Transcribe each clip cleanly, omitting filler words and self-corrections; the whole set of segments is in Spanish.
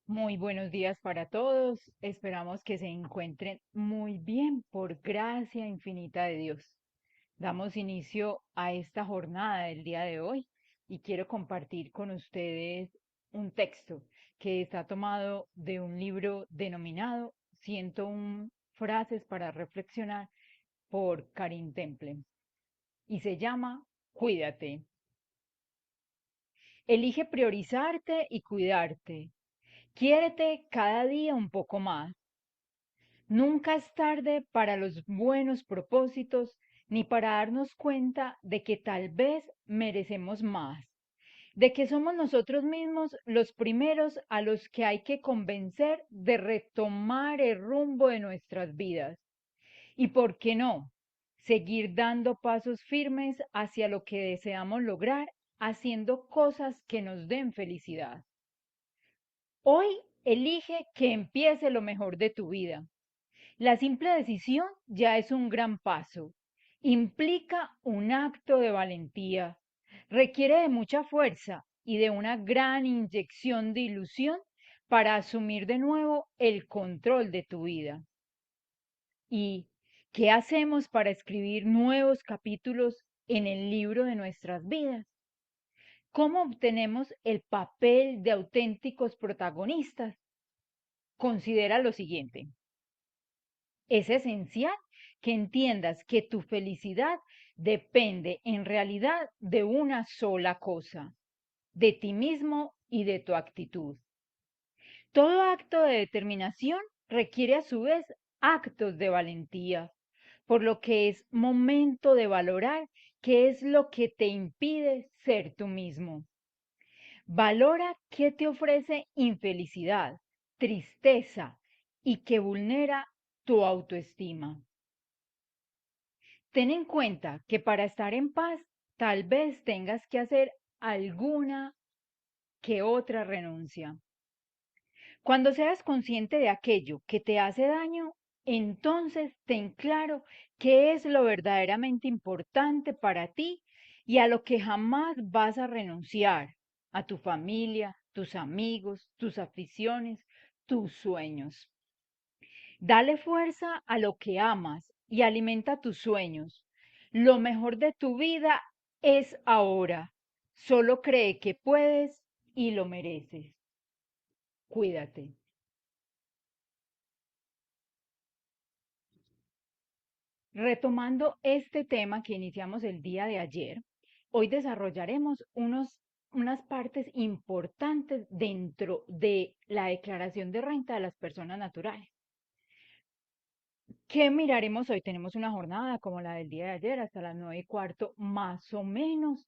Muy buenos días para todos. Esperamos que se encuentren muy bien por gracia infinita de Dios. Damos inicio a esta jornada del día de hoy y quiero compartir con ustedes un texto que está tomado de un libro denominado 101 frases para reflexionar por Karin Temple y se llama Cuídate. Elige priorizarte y cuidarte. Quiérete cada día un poco más. Nunca es tarde para los buenos propósitos ni para darnos cuenta de que tal vez merecemos más, de que somos nosotros mismos los primeros a los que hay que convencer de retomar el rumbo de nuestras vidas. Y por qué no, seguir dando pasos firmes hacia lo que deseamos lograr, haciendo cosas que nos den felicidad. Hoy elige que empiece lo mejor de tu vida. La simple decisión ya es un gran paso. Implica un acto de valentía. Requiere de mucha fuerza y de una gran inyección de ilusión para asumir de nuevo el control de tu vida. ¿Y qué hacemos para escribir nuevos capítulos en el libro de nuestras vidas? ¿Cómo obtenemos el papel de auténticos protagonistas? Considera lo siguiente. Es esencial que entiendas que tu felicidad depende en realidad de una sola cosa, de ti mismo y de tu actitud. Todo acto de determinación requiere a su vez actos de valentía, por lo que es momento de valorar qué es lo que te impide ser tú mismo. Valora qué te ofrece infelicidad, tristeza y que vulnera tu autoestima. Ten en cuenta que para estar en paz, tal vez tengas que hacer alguna que otra renuncia. Cuando seas consciente de aquello que te hace daño, entonces ten claro qué es lo verdaderamente importante para ti y a lo que jamás vas a renunciar, a tu familia, tus amigos, tus aficiones, tus sueños. Dale fuerza a lo que amas y alimenta tus sueños. Lo mejor de tu vida es ahora. Solo cree que puedes y lo mereces. Cuídate. Retomando este tema que iniciamos el día de ayer, hoy desarrollaremos unas partes importantes dentro de la declaración de renta de las personas naturales. ¿Qué miraremos hoy? Tenemos una jornada como la del día de ayer hasta las 9:15 más o menos.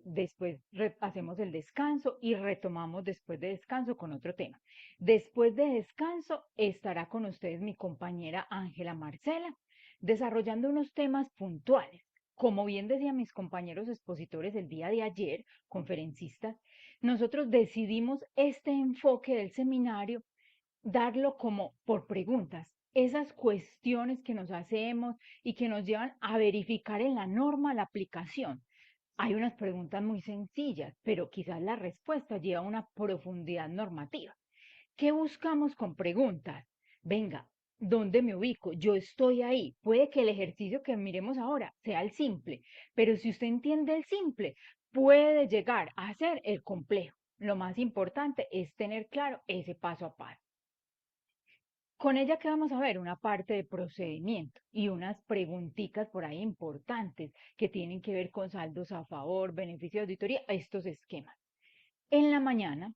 Después hacemos el descanso y retomamos después de descanso con otro tema. Después de descanso estará con ustedes mi compañera Ángela Marcela desarrollando unos temas puntuales. Como bien decían mis compañeros expositores el día de ayer, conferencistas, nosotros decidimos este enfoque del seminario darlo como por preguntas, esas cuestiones que nos hacemos y que nos llevan a verificar en la norma la aplicación. Hay unas preguntas muy sencillas, pero quizás la respuesta lleva a una profundidad normativa. ¿Qué buscamos con preguntas? Venga, ¿dónde me ubico? Yo estoy ahí. Puede que el ejercicio que miremos ahora sea el simple, pero si usted entiende el simple, puede llegar a ser el complejo. Lo más importante es tener claro ese paso a paso. Con ella que vamos a ver una parte de procedimiento y unas preguntitas por ahí importantes que tienen que ver con saldos a favor, beneficio de auditoría, estos esquemas. En la mañana,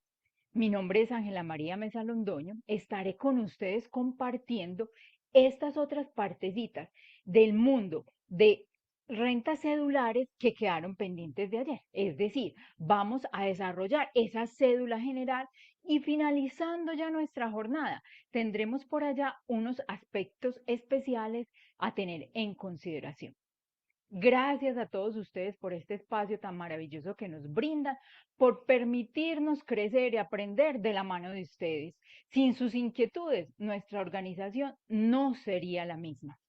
mi nombre es Ángela María Mesa Londoño, estaré con ustedes compartiendo estas otras partecitas del mundo de rentas cedulares que quedaron pendientes de ayer. Es decir, vamos a desarrollar esa cédula general y finalizando ya nuestra jornada, tendremos por allá unos aspectos especiales a tener en consideración. Gracias a todos ustedes por este espacio tan maravilloso que nos brindan, por permitirnos crecer y aprender de la mano de ustedes. Sin sus inquietudes, nuestra organización no sería la misma.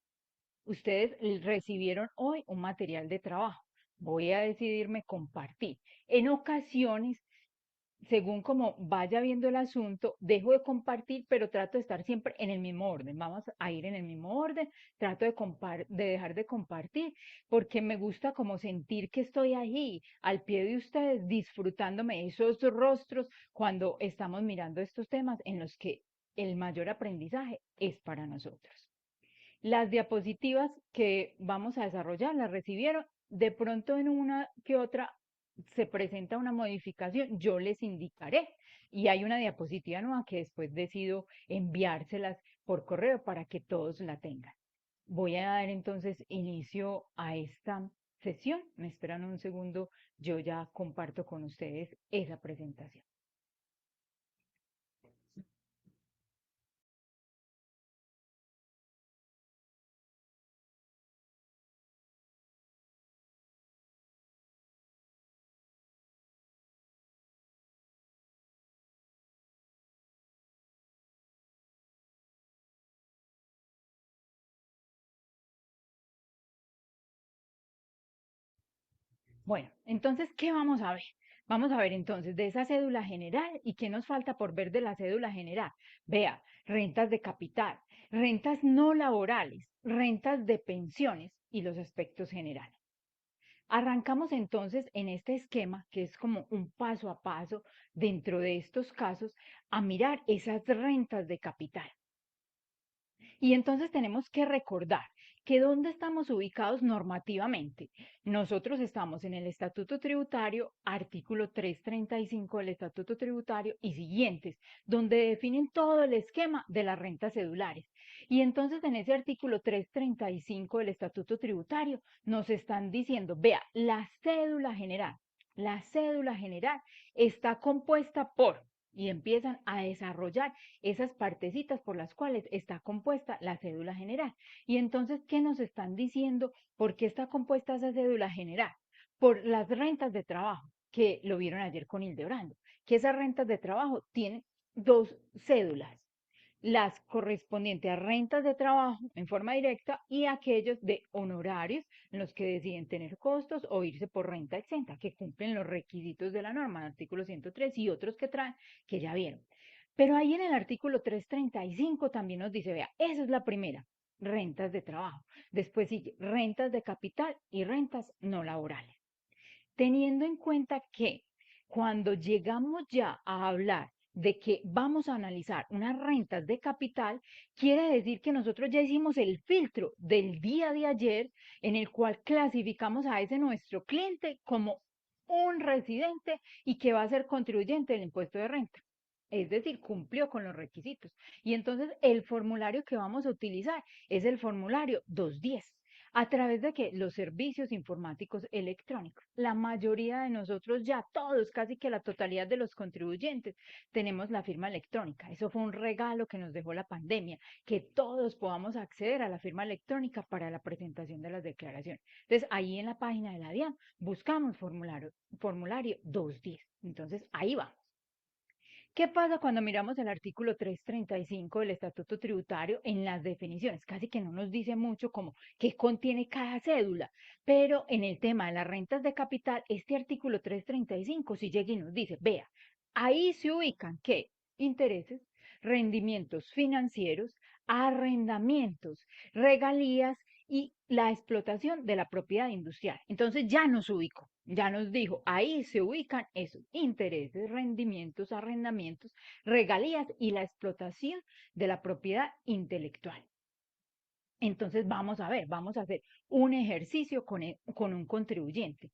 Ustedes recibieron hoy un material de trabajo. Voy a decidirme compartir. En ocasiones según como vaya viendo el asunto, dejo de compartir, pero trato de estar siempre en el mismo orden. Vamos a ir en el mismo orden, trato de dejar de compartir, porque me gusta como sentir que estoy ahí, al pie de ustedes, disfrutándome esos rostros cuando estamos mirando estos temas en los que el mayor aprendizaje es para nosotros. Las diapositivas que vamos a desarrollar las recibieron. De pronto en una que otra se presenta una modificación, yo les indicaré. Y hay una diapositiva nueva que después decido enviárselas por correo para que todos la tengan. Voy a dar entonces inicio a esta sesión. Me esperan un segundo, yo ya comparto con ustedes esa presentación. Bueno, entonces, ¿qué vamos a ver? Vamos a ver entonces de esa cédula general y qué nos falta por ver de la cédula general. Vea, rentas de capital, rentas no laborales, rentas de pensiones y los aspectos generales. Arrancamos entonces en este esquema, que es como un paso a paso dentro de estos casos, a mirar esas rentas de capital. Y entonces tenemos que recordar que dónde estamos ubicados normativamente. Nosotros estamos en el Estatuto Tributario, artículo 335 del Estatuto Tributario y siguientes, donde definen todo el esquema de las rentas cedulares. Y entonces en ese artículo 335 del Estatuto Tributario nos están diciendo, vea, la cédula general está compuesta por, y empiezan a desarrollar esas partecitas por las cuales está compuesta la cédula general. Y entonces, ¿qué nos están diciendo? ¿Por qué está compuesta esa cédula general? Por las rentas de trabajo, que lo vieron ayer con Hildebrando, que esas rentas de trabajo tienen dos cédulas, las correspondientes a rentas de trabajo en forma directa y aquellos de honorarios en los que deciden tener costos o irse por renta exenta, que cumplen los requisitos de la norma, el artículo 103 y otros que traen, que ya vieron. Pero ahí en el artículo 335 también nos dice, vea, esa es la primera, rentas de trabajo. Después sigue rentas de capital y rentas no laborales. Teniendo en cuenta que cuando llegamos ya a hablar de que vamos a analizar unas rentas de capital, quiere decir que nosotros ya hicimos el filtro del día de ayer en el cual clasificamos a ese nuestro cliente como un residente y que va a ser contribuyente del impuesto de renta. Es decir, cumplió con los requisitos. Y entonces el formulario que vamos a utilizar es el formulario 210. ¿A través de que los servicios informáticos electrónicos? La mayoría de nosotros ya, todos, casi que la totalidad de los contribuyentes, tenemos la firma electrónica. Eso fue un regalo que nos dejó la pandemia, que todos podamos acceder a la firma electrónica para la presentación de las declaraciones. Entonces, ahí en la página de la DIAN buscamos formulario 210. Entonces, ahí va. ¿Qué pasa cuando miramos el artículo 335 del Estatuto Tributario en las definiciones? Casi que no nos dice mucho como qué contiene cada cédula, pero en el tema de las rentas de capital, este artículo 335 sí llega y nos dice, vea, ahí se ubican qué intereses, rendimientos financieros, arrendamientos, regalías y la explotación de la propiedad industrial. Entonces ya nos ubicó, ya nos dijo, ahí se ubican esos intereses, rendimientos, arrendamientos, regalías y la explotación de la propiedad intelectual. Entonces vamos a ver, vamos a hacer un ejercicio con un contribuyente.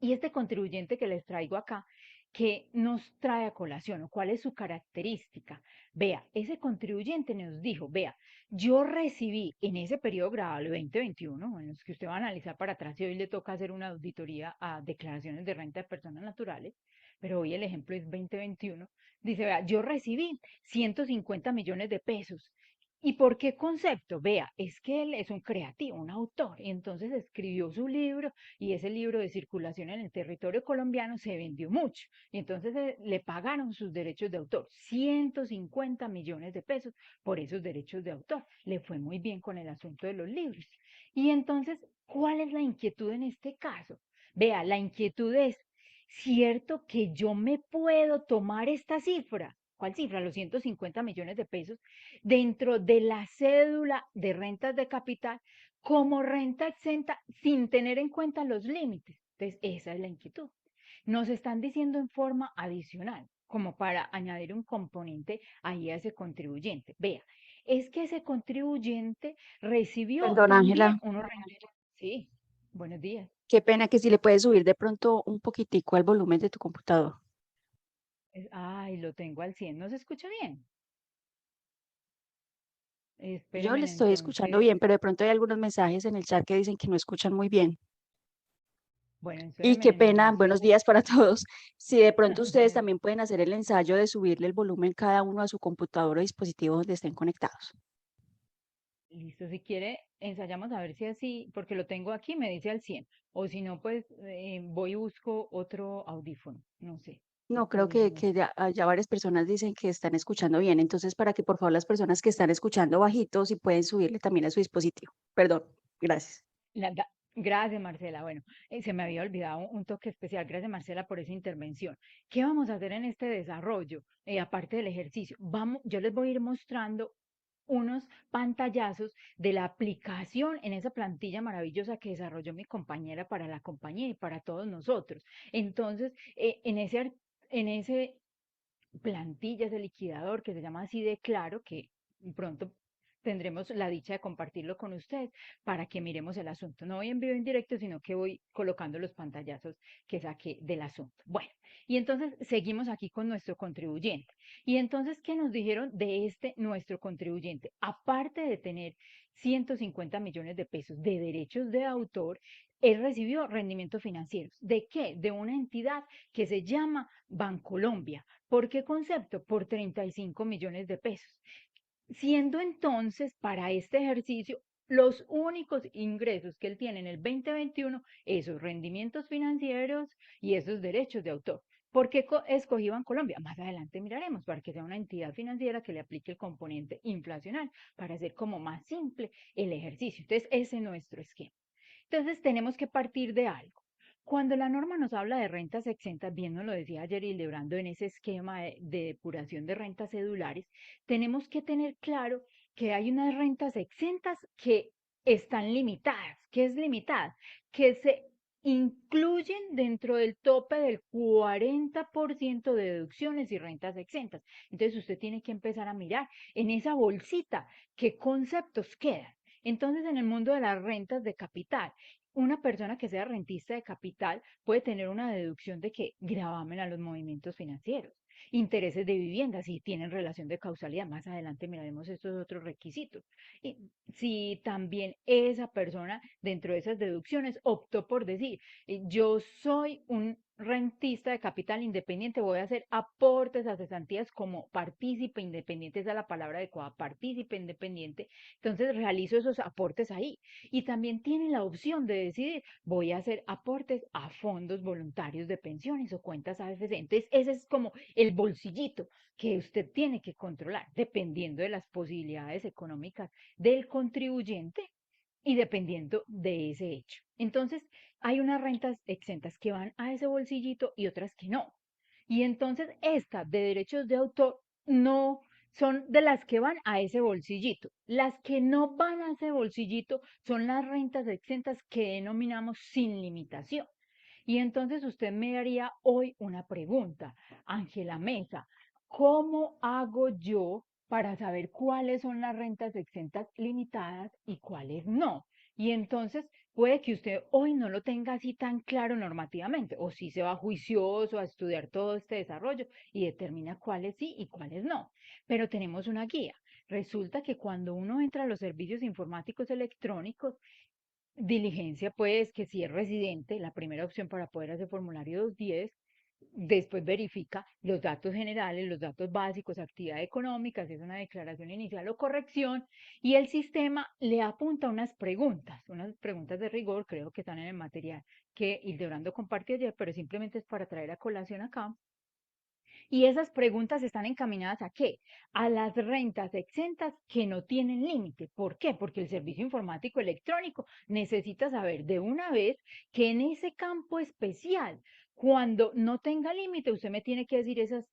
Y este contribuyente que les traigo acá, que nos trae a colación, o cuál es su característica. Vea, ese contribuyente nos dijo, vea, yo recibí en ese periodo grabable 2021, en los que usted va a analizar para atrás y hoy le toca hacer una auditoría a declaraciones de renta de personas naturales, pero hoy el ejemplo es 2021, dice, vea, yo recibí 150 millones de pesos. ¿Y por qué concepto? Vea, es que él es un creativo, un autor, y entonces escribió su libro y ese libro de circulación en el territorio colombiano se vendió mucho. Y entonces le pagaron sus derechos de autor, 150 millones de pesos por esos derechos de autor. Le fue muy bien con el asunto de los libros. Y entonces, ¿cuál es la inquietud en este caso? Vea, la inquietud es, ¿cierto que yo me puedo tomar esta cifra? ¿Cuál cifra? Los 150 millones de pesos dentro de la cédula de rentas de capital como renta exenta sin tener en cuenta los límites. Entonces, esa es la inquietud. Nos están diciendo en forma adicional, como para añadir un componente ahí a ese contribuyente. Vea, es que ese contribuyente recibió Perdón, también Ángela, unos renditos. Sí, buenos días. qué pena que si le puedes subir de pronto un poquitico al volumen de tu computador. Ay, lo tengo al 100. ¿No se escucha bien? Yo le Espéreme estoy escuchando entonces. bien, pero de pronto hay algunos mensajes en el chat que dicen que no escuchan muy bien. Bueno, Y qué espéreme pena, entonces. buenos días para todos. Si de pronto ustedes Bueno, también pueden hacer el ensayo de subirle el volumen cada uno a su computador o dispositivo donde estén conectados. listo. Si quiere, ensayamos a ver si así, porque lo tengo aquí, me dice al 100. O si no, pues voy y busco otro audífono. No sé. No, creo Audífono. que ya varias personas dicen que están escuchando bien. Entonces, para que por favor las personas que están escuchando bajito, si pueden subirle también a su dispositivo. Perdón, gracias. Gracias, Marcela. Bueno, se me había olvidado un toque especial. Gracias, Marcela, por esa intervención. ¿Qué vamos a hacer en este desarrollo? Aparte del ejercicio, yo les voy a ir mostrando unos pantallazos de la aplicación en esa plantilla maravillosa que desarrolló mi compañera para la compañía y para todos nosotros. Entonces, en ese plantilla, ese liquidador que se llama así de claro, que pronto tendremos la dicha de compartirlo con ustedes para que miremos el asunto. No voy en vivo en directo, sino que voy colocando los pantallazos que saqué del asunto. Bueno, y entonces seguimos aquí con nuestro contribuyente. Y entonces, ¿qué nos dijeron de este nuestro contribuyente? Aparte de tener 150 millones de pesos de derechos de autor, él recibió rendimientos financieros. ¿De qué? De una entidad que se llama Bancolombia. ¿Por qué concepto? Por 35 millones de pesos. Siendo entonces para este ejercicio los únicos ingresos que él tiene en el 2021, esos rendimientos financieros y esos derechos de autor. ¿Por qué escogí Bancolombia? Más adelante miraremos, para que sea una entidad financiera que le aplique el componente inflacional, para hacer como más simple el ejercicio. Entonces, ese es nuestro esquema. Entonces tenemos que partir de algo. Cuando la norma nos habla de rentas exentas, bien nos lo decía ayer Hildebrando en ese esquema de depuración de rentas cedulares, tenemos que tener claro que hay unas rentas exentas que están limitadas. ¿Qué es limitada? Que se incluyen dentro del tope del 40% de deducciones y rentas exentas. Entonces usted tiene que empezar a mirar en esa bolsita qué conceptos quedan. Entonces, en el mundo de las rentas de capital, una persona que sea rentista de capital puede tener una deducción de que gravamen a los movimientos financieros, intereses de vivienda, si tienen relación de causalidad. Más adelante miraremos estos otros requisitos. Y si también esa persona dentro de esas deducciones optó por decir, yo soy un rentista de capital independiente, voy a hacer aportes a cesantías como partícipe independiente, esa es la palabra adecuada, partícipe independiente, entonces realizo esos aportes ahí. Y también tiene la opción de decidir, voy a hacer aportes a fondos voluntarios de pensiones o cuentas AFC. Entonces, ese es como el bolsillito que usted tiene que controlar, dependiendo de las posibilidades económicas del contribuyente y dependiendo de ese hecho. Entonces, hay unas rentas exentas que van a ese bolsillito y otras que no. Y entonces, estas de derechos de autor no son de las que van a ese bolsillito. Las que no van a ese bolsillito son las rentas exentas que denominamos sin limitación. Y entonces usted me haría hoy una pregunta, Ángela Mesa, ¿cómo hago yo para saber cuáles son las rentas exentas limitadas y cuáles no? Y entonces puede que usted hoy no lo tenga así tan claro normativamente, o si se va juicioso a estudiar todo este desarrollo y determina cuáles sí y cuáles no. Pero tenemos una guía. Resulta que cuando uno entra a los servicios informáticos electrónicos, diligencia, pues, que si es residente, la primera opción para poder hacer formulario 210, después verifica los datos generales, los datos básicos, actividad económica, si es una declaración inicial o corrección, y el sistema le apunta unas preguntas de rigor, creo que están en el material que Hildebrando compartió ayer, pero simplemente es para traer a colación acá. Y esas preguntas están encaminadas ¿a qué? A las rentas exentas que no tienen límite. ¿Por qué? Porque el servicio informático electrónico necesita saber de una vez que en ese campo especial, Cuando no tenga límite, usted me tiene que decir esas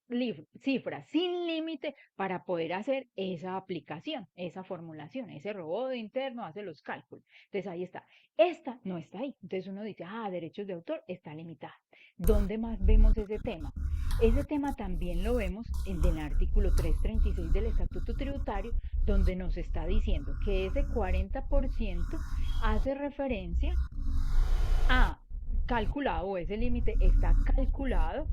cifras sin límite para poder hacer esa aplicación, esa formulación. Ese robot interno hace los cálculos. Entonces ahí está. Esta no está ahí. Entonces uno dice, derechos de autor está limitada. ¿Dónde más vemos ese tema? Ese tema también lo vemos en el artículo 336 del Estatuto Tributario, donde nos está diciendo que ese 40% hace referencia a calculado, o ese límite está calculado.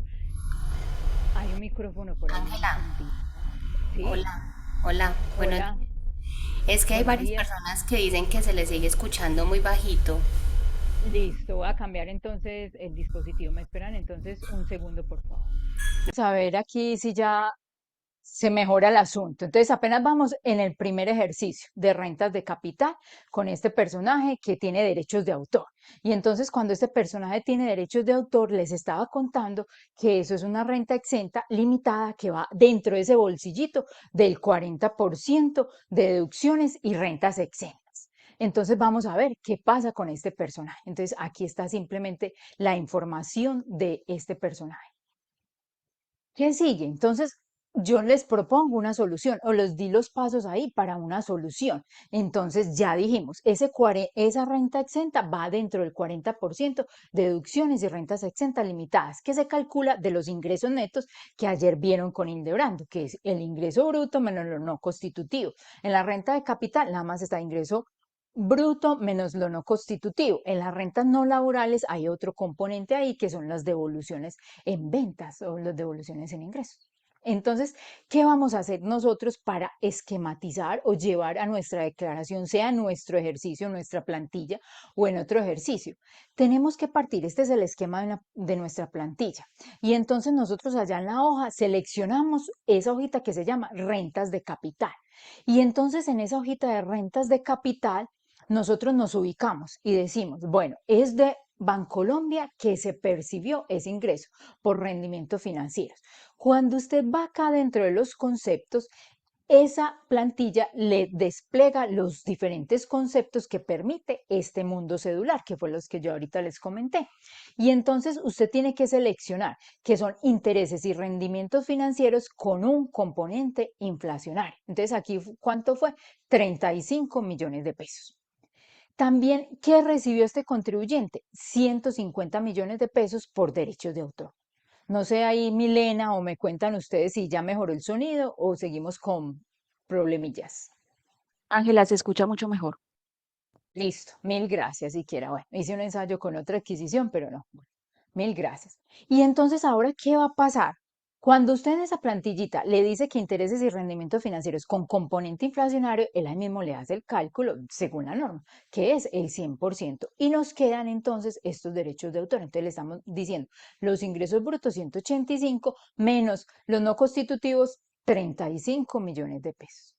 Hay un micrófono por ahí Ángela, encendido. ¿Sí? hola, hola, buenos Hola, días. Es que hay buenos varias días. personas que dicen que se les sigue escuchando muy bajito. Listo, voy a cambiar entonces el dispositivo. Me esperan entonces un segundo, por favor. A ver aquí si ya se mejora el asunto. Entonces, apenas vamos en el primer ejercicio de rentas de capital con este personaje que tiene derechos de autor. Y entonces, cuando este personaje tiene derechos de autor, les estaba contando que eso es una renta exenta limitada que va dentro de ese bolsillito del 40% de deducciones y rentas exentas. Entonces vamos a ver qué pasa con este personaje. Entonces aquí está simplemente la información de este personaje. ¿Qué sigue? Entonces, yo les propongo una solución o les di los pasos ahí para una solución. Entonces, ya dijimos, esa renta exenta va dentro del 40% de deducciones y rentas exentas limitadas, que se calcula de los ingresos netos que ayer vieron con Hildebrando, que es el ingreso bruto menos lo no constitutivo. En la renta de capital nada más está ingreso bruto menos lo no constitutivo. En las rentas no laborales hay otro componente ahí que son las devoluciones en ventas o las devoluciones en ingresos. Entonces, ¿qué vamos a hacer nosotros para esquematizar o llevar a nuestra declaración, sea en nuestro ejercicio, en nuestra plantilla o en otro ejercicio? Tenemos que partir, este es el esquema de nuestra plantilla. Y entonces nosotros allá en la hoja seleccionamos esa hojita que se llama rentas de capital. Y entonces en esa hojita de rentas de capital nosotros nos ubicamos y decimos, bueno, es de Bancolombia que se percibió ese ingreso por rendimientos financieros. Cuando usted va acá dentro de los conceptos, esa plantilla le despliega los diferentes conceptos que permite este mundo cedular, que fue los que yo ahorita les comenté. Y entonces usted tiene que seleccionar que son intereses y rendimientos financieros con un componente inflacionario. Entonces aquí, ¿cuánto fue? 35 millones de pesos. También, ¿qué recibió este contribuyente? 150 millones de pesos por derechos de autor. No sé ahí, Milena, o me cuentan ustedes si ya mejoró el sonido o seguimos con problemillas. Ángela, se escucha mucho mejor. Listo, mil gracias siquiera. Bueno, hice un ensayo con otra adquisición, pero no. Bueno, mil gracias. Y entonces, ¿ahora qué va a pasar? Cuando usted en esa plantillita le dice que intereses y rendimientos financieros con componente inflacionario, él ahí mismo le hace el cálculo según la norma, que es el 100%. Y nos quedan entonces estos derechos de autor. Entonces le estamos diciendo los ingresos brutos 185 menos los no constitutivos 35 millones de pesos.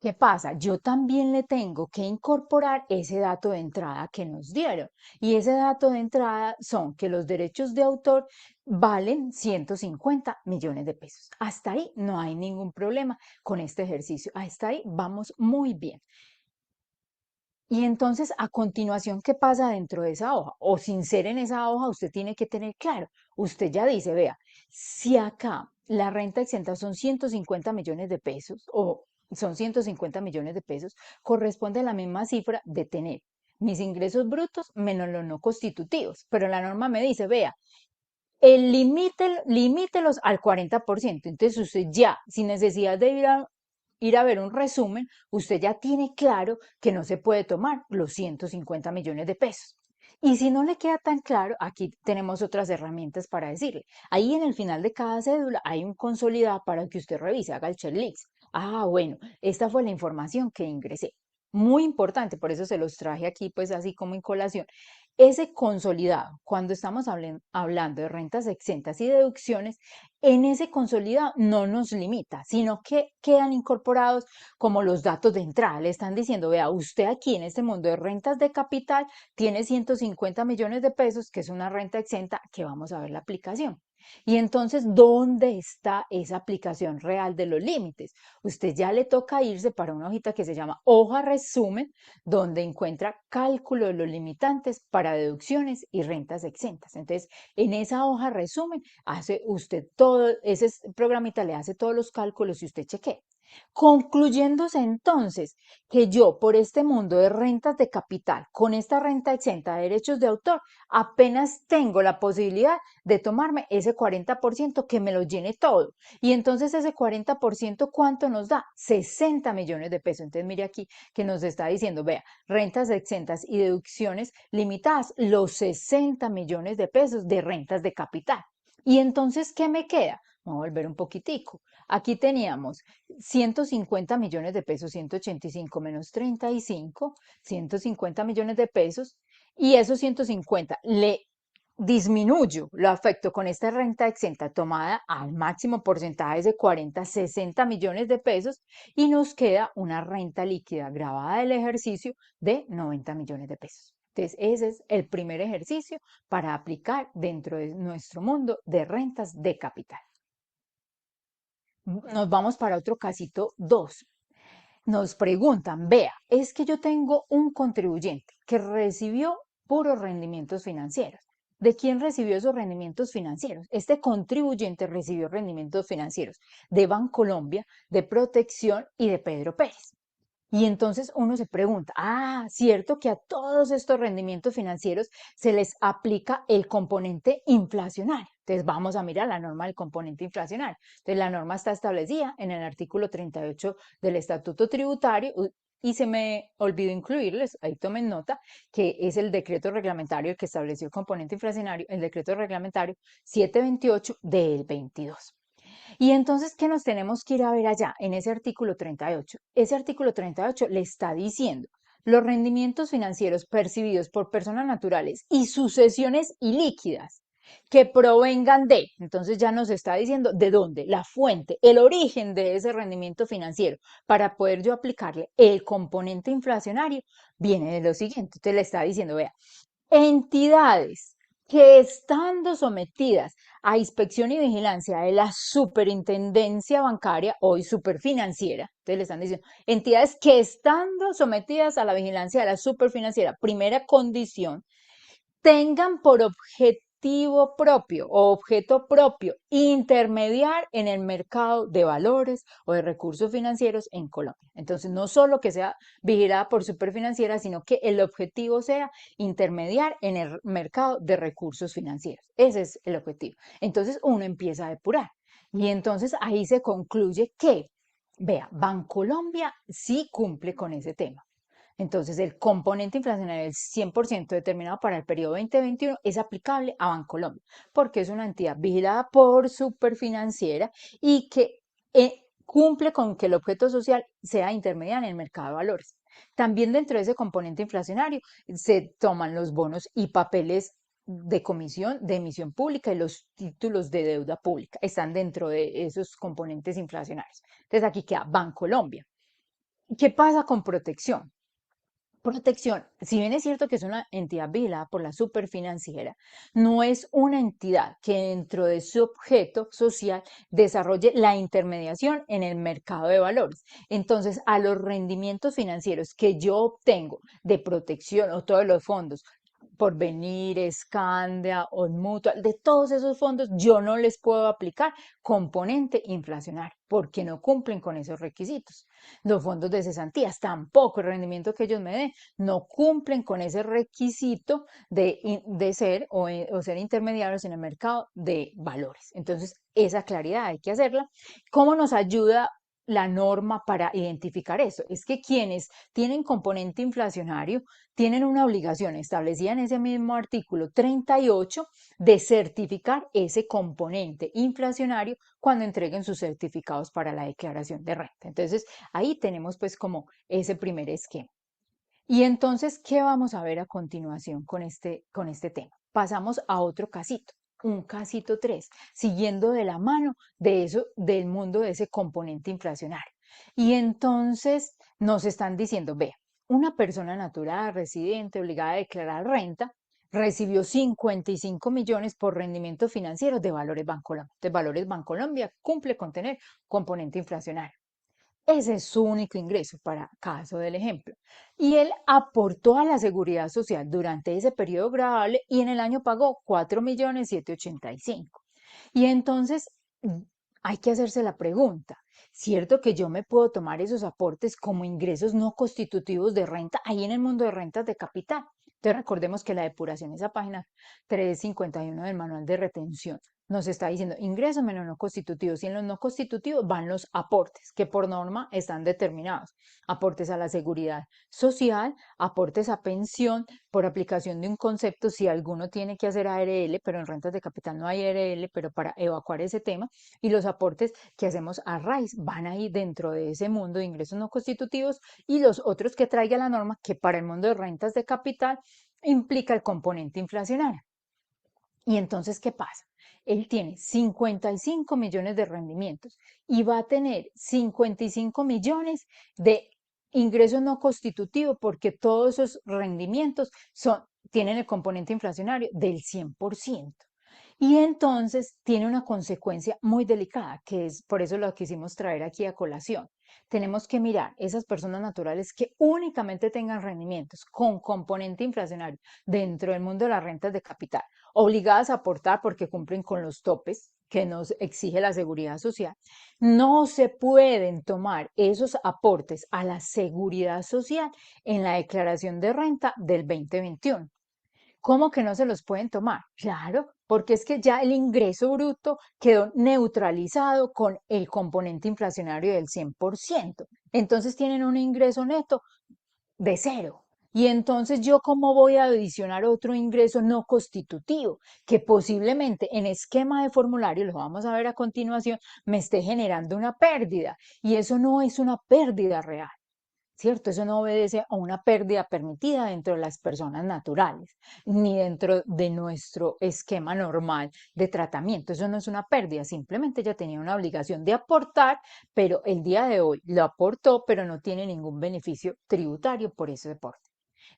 ¿Qué pasa? Yo también le tengo que incorporar ese dato de entrada que nos dieron. Y ese dato de entrada son que los derechos de autor valen 150 millones de pesos. Hasta ahí no hay ningún problema con este ejercicio. Hasta ahí vamos muy bien. Y entonces, a continuación, ¿qué pasa dentro de esa hoja? O sin ser en esa hoja, usted tiene que tener claro. Usted ya dice, vea, si acá la renta exenta son 150 millones de pesos o son 150 millones de pesos, corresponde a la misma cifra de tener mis ingresos brutos menos los no constitutivos. Pero la norma me dice, vea, el límite, limítelos al 40%. Entonces usted ya, sin necesidad de ir a ver un resumen, usted ya tiene claro que no se puede tomar los 150 millones de pesos. Y si no le queda tan claro, aquí tenemos otras herramientas para decirle. Ahí en el final de cada cédula hay un consolidado para que usted revise, haga el checklist. Bueno, esta fue la información que ingresé. Muy importante, por eso se los traje aquí, pues así como en colación. Ese consolidado, cuando estamos hablando de rentas exentas y deducciones, en ese consolidado no nos limita, sino que quedan incorporados como los datos de entrada. Le están diciendo, vea, usted aquí en este mundo de rentas de capital tiene 150 millones de pesos, que es una renta exenta, que vamos a ver la aplicación. Y entonces, ¿dónde está esa aplicación real de los límites? Usted ya le toca irse para una hojita que se llama hoja resumen, donde encuentra cálculo de los limitantes para deducciones y rentas exentas. Entonces, en esa hoja resumen, hace usted todo, ese programita le hace todos los cálculos y usted chequea. Concluyéndose entonces que yo por este mundo de rentas de capital, con esta renta exenta de derechos de autor, apenas tengo la posibilidad de tomarme ese 40% que me lo llene todo. Y entonces ese 40%, ¿cuánto nos da? 60 millones de pesos. Entonces mire aquí que nos está diciendo, vea, rentas exentas y deducciones limitadas, los 60 millones de pesos de rentas de capital. Y entonces, ¿qué me queda? Vamos a volver un poquitico. Aquí teníamos 150 millones de pesos, 185 menos 35, 150 millones de pesos, y esos 150 le disminuyo, lo afecto con esta renta exenta tomada al máximo porcentaje de 40, 60 millones de pesos, y nos queda una renta líquida grabada del ejercicio de 90 millones de pesos. Entonces, ese es el primer ejercicio para aplicar dentro de nuestro mundo de rentas de capital. Nos vamos para otro casito 2. Nos preguntan, vea, es que yo tengo un contribuyente que recibió puros rendimientos financieros. ¿De quién recibió esos rendimientos financieros? Este contribuyente recibió rendimientos financieros de Bancolombia, de Protección y de Pedro Pérez. Y entonces uno se pregunta, cierto que a todos estos rendimientos financieros se les aplica el componente inflacionario. Entonces vamos a mirar la norma del componente inflacionario. Entonces la norma está establecida en el artículo 38 del Estatuto Tributario y se me olvidó incluirles, ahí tomen nota, que es el decreto reglamentario que estableció el componente inflacionario, el decreto reglamentario 728 del 22. Y entonces, ¿qué nos tenemos que ir a ver allá en ese artículo 38? Ese artículo 38 le está diciendo los rendimientos financieros percibidos por personas naturales y sucesiones ilíquidas que provengan de, entonces ya nos está diciendo de dónde, la fuente, el origen de ese rendimiento financiero, para poder yo aplicarle el componente inflacionario, viene de lo siguiente. Entonces le está diciendo, vea, entidades que estando sometidas a inspección y vigilancia de la superintendencia bancaria, hoy superfinanciera, entonces le están diciendo, entidades que estando sometidas a la vigilancia de la superfinanciera, primera condición, tengan por objetivo propio o objeto propio intermediar en el mercado de valores o de recursos financieros en Colombia. Entonces, no solo que sea vigilada por Superfinanciera, sino que el objetivo sea intermediar en el mercado de recursos financieros. Ese es el objetivo. Entonces, uno empieza a depurar. Y entonces ahí se concluye que, vea, Bancolombia sí cumple con ese tema. Entonces, el componente inflacionario del 100% determinado para el periodo 2021 es aplicable a Bancolombia, porque es una entidad vigilada por Superfinanciera y que cumple con que el objeto social sea intermediario en el mercado de valores. También dentro de ese componente inflacionario se toman los bonos y papeles de comisión de emisión pública y los títulos de deuda pública. Están dentro de esos componentes inflacionarios. Entonces, aquí queda Bancolombia. ¿Qué pasa con Protección? Protección, si bien es cierto que es una entidad vigilada por la superfinanciera, no es una entidad que dentro de su objeto social desarrolle la intermediación en el mercado de valores. Entonces, a los rendimientos financieros que yo obtengo de Protección o todos los fondos, Porvenir, Escandia o Mutual, de todos esos fondos, yo no les puedo aplicar componente inflacionario porque no cumplen con esos requisitos. Los fondos de cesantías tampoco, el rendimiento que ellos me den, no cumplen con ese requisito de ser o ser intermediarios en el mercado de valores. Entonces, esa claridad hay que hacerla. ¿Cómo nos ayuda la norma para identificar eso? Es que quienes tienen componente inflacionario tienen una obligación establecida en ese mismo artículo 38 de certificar ese componente inflacionario cuando entreguen sus certificados para la declaración de renta. Entonces, ahí tenemos pues como ese primer esquema. Y entonces, ¿qué vamos a ver a continuación con este tema? Pasamos a otro casito, un casito 3, siguiendo de la mano de eso, del mundo de ese componente inflacionario. Y entonces nos están diciendo, vea, una persona natural, residente, obligada a declarar renta, recibió 55 millones por rendimiento financiero de Valores Bancolombia. De Valores Bancolombia cumple con tener componente inflacionario. Ese es su único ingreso para caso del ejemplo. Y él aportó a la seguridad social durante ese periodo gravable y en el año pagó 4.785.000. Y entonces hay que hacerse la pregunta, ¿cierto que yo me puedo tomar esos aportes como ingresos no constitutivos de renta ahí en el mundo de rentas de capital? Entonces recordemos que la depuración, esa página 351 del manual de retención, nos está diciendo ingresos menos no constitutivos y en los no constitutivos van los aportes que por norma están determinados. Aportes a la seguridad social, aportes a pensión por aplicación de un concepto, si alguno tiene que hacer ARL, pero en rentas de capital no hay ARL, pero para evacuar ese tema, y los aportes que hacemos a RAIS van ahí dentro de ese mundo de ingresos no constitutivos y los otros que traiga la norma que para el mundo de rentas de capital implica el componente inflacionario. Y entonces, ¿qué pasa? Él tiene 55 millones de rendimientos y va a tener 55 millones de ingresos no constitutivos porque todos esos rendimientos tienen el componente inflacionario del 100%. Y entonces tiene una consecuencia muy delicada, que es por eso lo quisimos traer aquí a colación. Tenemos que mirar esas personas naturales que únicamente tengan rendimientos con componente inflacionario dentro del mundo de las rentas de capital, obligadas a aportar porque cumplen con los topes que nos exige la seguridad social. No se pueden tomar esos aportes a la seguridad social en la declaración de renta del 2021. ¿Cómo que no se los pueden tomar? Claro, porque es que ya el ingreso bruto quedó neutralizado con el componente inflacionario del 100%. Entonces tienen un ingreso neto de cero. Y entonces yo cómo voy a adicionar otro ingreso no constitutivo que posiblemente en esquema de formulario, lo vamos a ver a continuación, me esté generando una pérdida. Y eso no es una pérdida real. ¿Cierto? Eso no obedece a una pérdida permitida dentro de las personas naturales, ni dentro de nuestro esquema normal de tratamiento. Eso no es una pérdida, simplemente ella tenía una obligación de aportar, pero el día de hoy lo aportó, pero no tiene ningún beneficio tributario por ese aporte.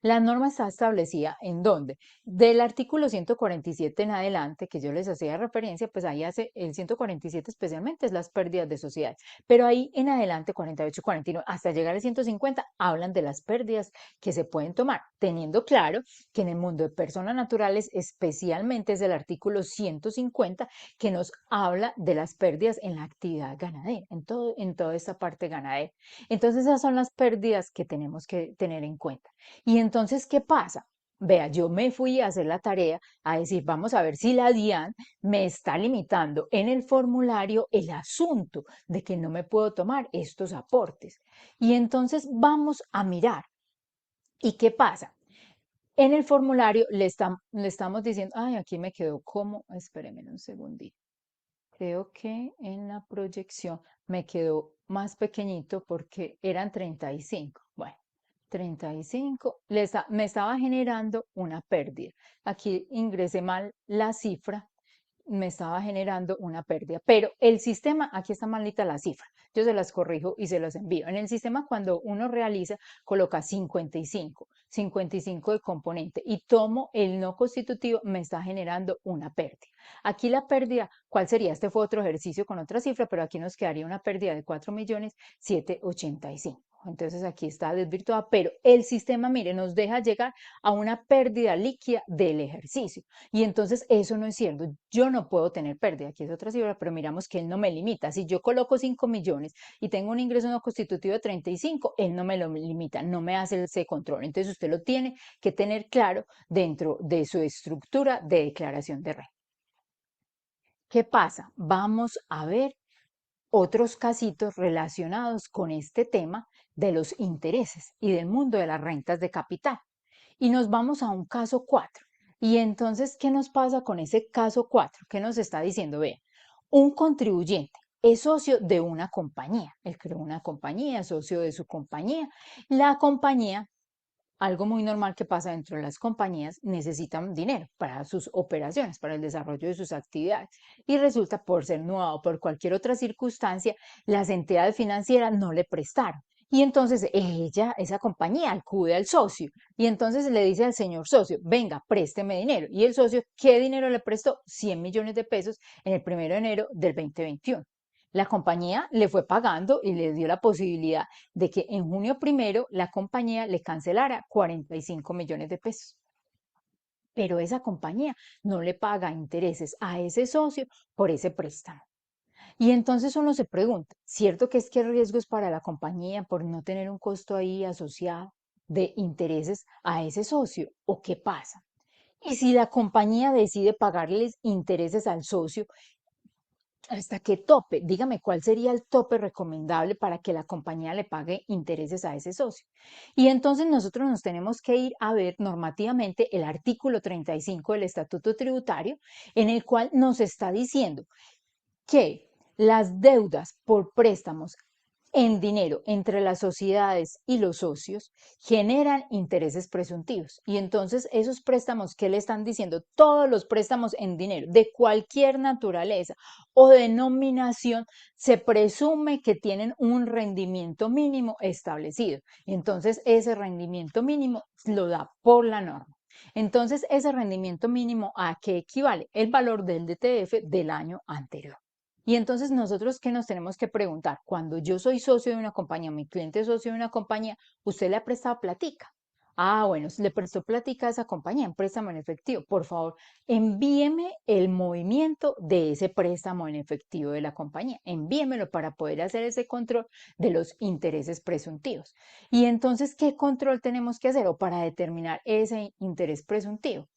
La norma está establecida en donde, del artículo 147 en adelante, que yo les hacía referencia, pues ahí hace el 147 especialmente es las pérdidas de sociedad, pero ahí en adelante, 48, 49, hasta llegar al 150, hablan de las pérdidas que se pueden tomar, teniendo claro que en el mundo de personas naturales, especialmente es el artículo 150, que nos habla de las pérdidas en la actividad ganadera, en toda esta parte ganadera. Entonces esas son las pérdidas que tenemos que tener en cuenta. Y entonces, ¿qué pasa? Vea, yo me fui a hacer la tarea a decir, vamos a ver si la DIAN me está limitando en el formulario el asunto de que no me puedo tomar estos aportes. Y entonces vamos a mirar. ¿Y qué pasa? En el formulario le estamos diciendo, ay, aquí me quedó como, espérenme un segundito. Creo que en la proyección me quedó más pequeñito porque eran 35. Bueno, 35 me estaba generando una pérdida. Aquí ingresé mal la cifra, me estaba generando una pérdida, pero el sistema, aquí está malita la cifra, yo se las corrijo y se las envío. En el sistema cuando uno realiza, coloca 55 de componente y tomo el no constitutivo, me está generando una pérdida. Aquí la pérdida, ¿cuál sería? Este fue otro ejercicio con otra cifra, pero aquí nos quedaría una pérdida de 4.785.000. Entonces aquí está desvirtuada, pero el sistema, mire, nos deja llegar a una pérdida líquida del ejercicio. Y entonces eso no es cierto. Yo no puedo tener pérdida, aquí es otra cifra, pero miramos que él no me limita. Si yo coloco 5 millones y tengo un ingreso no constitutivo de 35, él no me lo limita, no me hace ese control. Entonces usted lo tiene que tener claro dentro de su estructura de declaración de renta. ¿Qué pasa? Vamos a ver otros casitos relacionados con este tema de los intereses y del mundo de las rentas de capital. Y nos vamos a un caso 4. Y entonces, ¿qué nos pasa con ese caso 4? ¿Qué nos está diciendo? Vean, un contribuyente es socio de una compañía. Él creó una compañía, es socio de su compañía. La compañía, algo muy normal que pasa dentro de las compañías, necesitan dinero para sus operaciones, para el desarrollo de sus actividades. Y resulta, por ser nueva o por cualquier otra circunstancia, las entidades financieras no le prestaron. Y entonces esa compañía acude al socio y entonces le dice al señor socio, venga, présteme dinero. Y el socio, ¿qué dinero le prestó? 100 millones de pesos en el 1 de enero del 2021. La compañía le fue pagando y le dio la posibilidad de que en junio 1 la compañía le cancelara 45 millones de pesos. Pero esa compañía no le paga intereses a ese socio por ese préstamo. Y entonces uno se pregunta, ¿cierto que es que el riesgo es para la compañía por no tener un costo ahí asociado de intereses a ese socio? ¿O qué pasa? Y si la compañía decide pagarles intereses al socio, ¿hasta qué tope? Dígame cuál sería el tope recomendable para que la compañía le pague intereses a ese socio. Y entonces nosotros nos tenemos que ir a ver normativamente el artículo 35 del Estatuto Tributario, en el cual nos está diciendo que las deudas por préstamos en dinero entre las sociedades y los socios generan intereses presuntivos. Y entonces esos préstamos, ¿qué le están diciendo? Todos los préstamos en dinero de cualquier naturaleza o denominación se presume que tienen un rendimiento mínimo establecido. Y entonces ese rendimiento mínimo lo da por la norma. Entonces, ese rendimiento mínimo, ¿a qué equivale? El valor del DTF del año anterior. Y entonces nosotros, ¿qué nos tenemos que preguntar? Cuando yo soy socio de una compañía, mi cliente es socio de una compañía, ¿usted le ha prestado platica? Ah, bueno, si le prestó platica a esa compañía en préstamo en efectivo, por favor, envíeme el movimiento de ese préstamo en efectivo de la compañía. Envíemelo para poder hacer ese control de los intereses presuntivos. Y entonces, ¿qué control tenemos que hacer o para determinar ese interés presuntivo?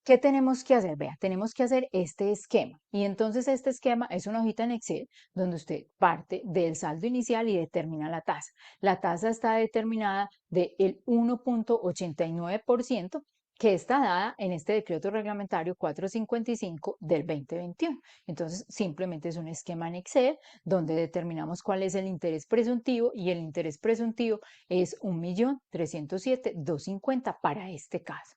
¿Qué tenemos que hacer? Vea, tenemos que hacer este esquema. Y entonces este esquema es una hojita en Excel donde usted parte del saldo inicial y determina la tasa. La tasa está determinada del 1.89% que está dada en este decreto reglamentario 455 del 2021. Entonces, simplemente es un esquema en Excel donde determinamos cuál es el interés presuntivo y el interés presuntivo es 1.307.250 para este caso.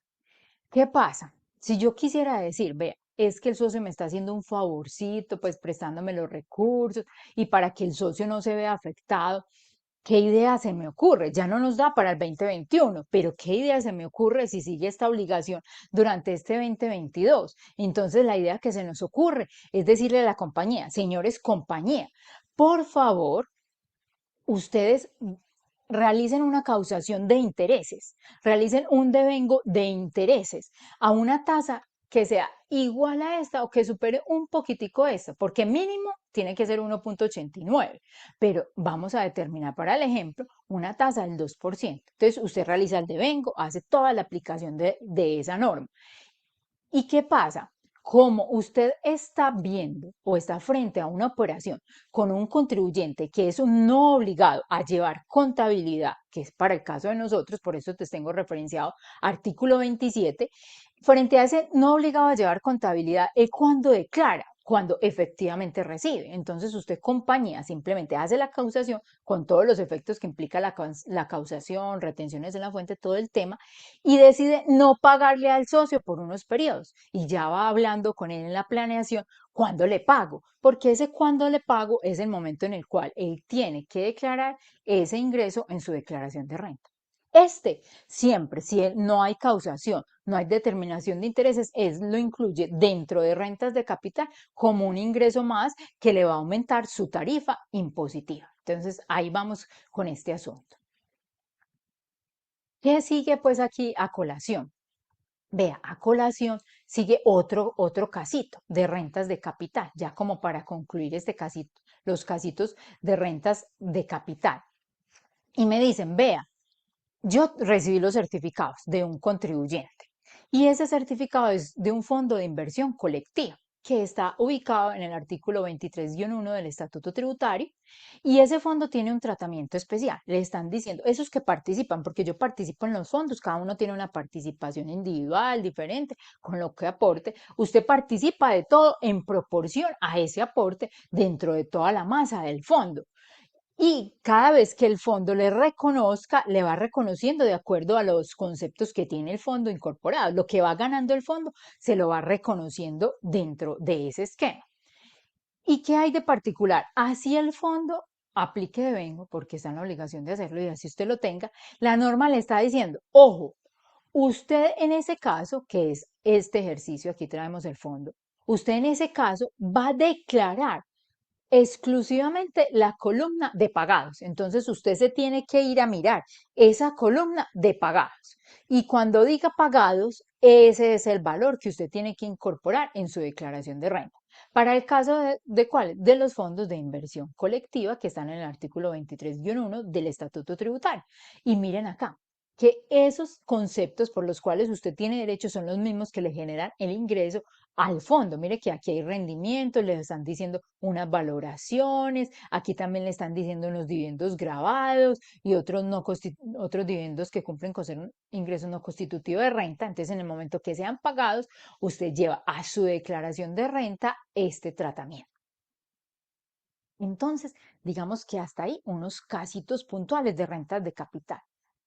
¿Qué pasa? Si yo quisiera decir, vea, es que el socio me está haciendo un favorcito, pues prestándome los recursos y para que el socio no se vea afectado, ¿qué idea se me ocurre? Ya no nos da para el 2021, pero ¿qué idea se me ocurre si sigue esta obligación durante este 2022? Entonces la idea que se nos ocurre es decirle a la compañía, señores compañía, por favor, ustedes realicen una causación de intereses, realicen un devengo de intereses a una tasa que sea igual a esta o que supere un poquitico esta, porque mínimo tiene que ser 1.89, pero vamos a determinar para el ejemplo una tasa del 2%. Entonces usted realiza el devengo, hace toda la aplicación de esa norma. ¿Y qué pasa? Como usted está viendo o está frente a una operación con un contribuyente que es un no obligado a llevar contabilidad, que es para el caso de nosotros, por eso te tengo referenciado artículo 27, frente a ese no obligado a llevar contabilidad es cuando declara, cuando efectivamente recibe. Entonces usted compañía simplemente hace la causación con todos los efectos que implica la causación, retenciones en la fuente, todo el tema, y decide no pagarle al socio por unos periodos y ya va hablando con él en la planeación cuándo le pago, porque ese cuándo le pago es el momento en el cual él tiene que declarar ese ingreso en su declaración de renta. Siempre, si no hay causación, no hay determinación de intereses, lo incluye dentro de rentas de capital como un ingreso más que le va a aumentar su tarifa impositiva. Entonces, ahí vamos con este asunto. ¿Qué sigue pues aquí a colación? Vea, a colación sigue otro casito de rentas de capital, ya como para concluir este casito, los casitos de rentas de capital. Y me dicen, vea, yo recibí los certificados de un contribuyente y ese certificado es de un fondo de inversión colectiva que está ubicado en el artículo 23-1 del Estatuto Tributario y ese fondo tiene un tratamiento especial. Le están diciendo, esos que participan, porque yo participo en los fondos, cada uno tiene una participación individual diferente con lo que aporte. Usted participa de todo en proporción a ese aporte dentro de toda la masa del fondo. Y cada vez que el fondo le reconozca, le va reconociendo de acuerdo a los conceptos que tiene el fondo incorporado. Lo que va ganando el fondo se lo va reconociendo dentro de ese esquema. ¿Y qué hay de particular? Así el fondo aplique de vengo, porque está en la obligación de hacerlo y así usted lo tenga, la norma le está diciendo, ojo, usted en ese caso, que es este ejercicio, aquí traemos el fondo, usted en ese caso va a declarar exclusivamente la columna de pagados. Entonces usted se tiene que ir a mirar esa columna de pagados. Y cuando diga pagados, ese es el valor que usted tiene que incorporar en su declaración de renta. Para el caso de cuáles, de los fondos de inversión colectiva que están en el artículo 23-1 del Estatuto Tributario. Y miren acá, que esos conceptos por los cuales usted tiene derecho son los mismos que le generan el ingreso al fondo. Mire que aquí hay rendimientos, le están diciendo unas valoraciones, aquí también le están diciendo unos dividendos grabados y otros, otros dividendos que cumplen con ser un ingreso no constitutivo de renta. Entonces, en el momento que sean pagados, usted lleva a su declaración de renta este tratamiento. Entonces, digamos que hasta ahí unos casitos puntuales de rentas de capital.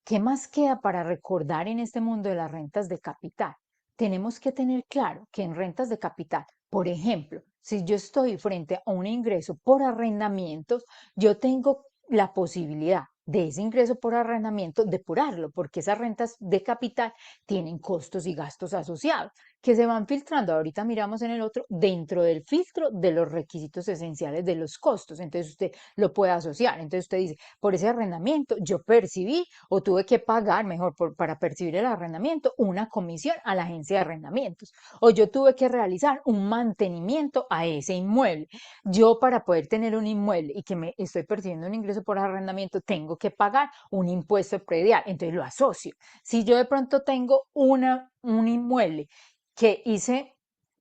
¿Qué más queda para recordar en este mundo de las rentas de capital? Tenemos que tener claro que en rentas de capital, por ejemplo, si yo estoy frente a un ingreso por arrendamientos, yo tengo la posibilidad de ese ingreso por arrendamiento depurarlo, porque esas rentas de capital tienen costos y gastos asociados que se van filtrando. Ahorita miramos en el otro, dentro del filtro de los requisitos esenciales de los costos. Entonces usted lo puede asociar. Entonces usted dice, por ese arrendamiento yo percibí o tuve que pagar, mejor, para percibir el arrendamiento, una comisión a la agencia de arrendamientos. O yo tuve que realizar un mantenimiento a ese inmueble. Yo para poder tener un inmueble y que me estoy percibiendo un ingreso por arrendamiento, tengo que pagar un impuesto predial. Entonces lo asocio. Si yo de pronto tengo un inmueble que hice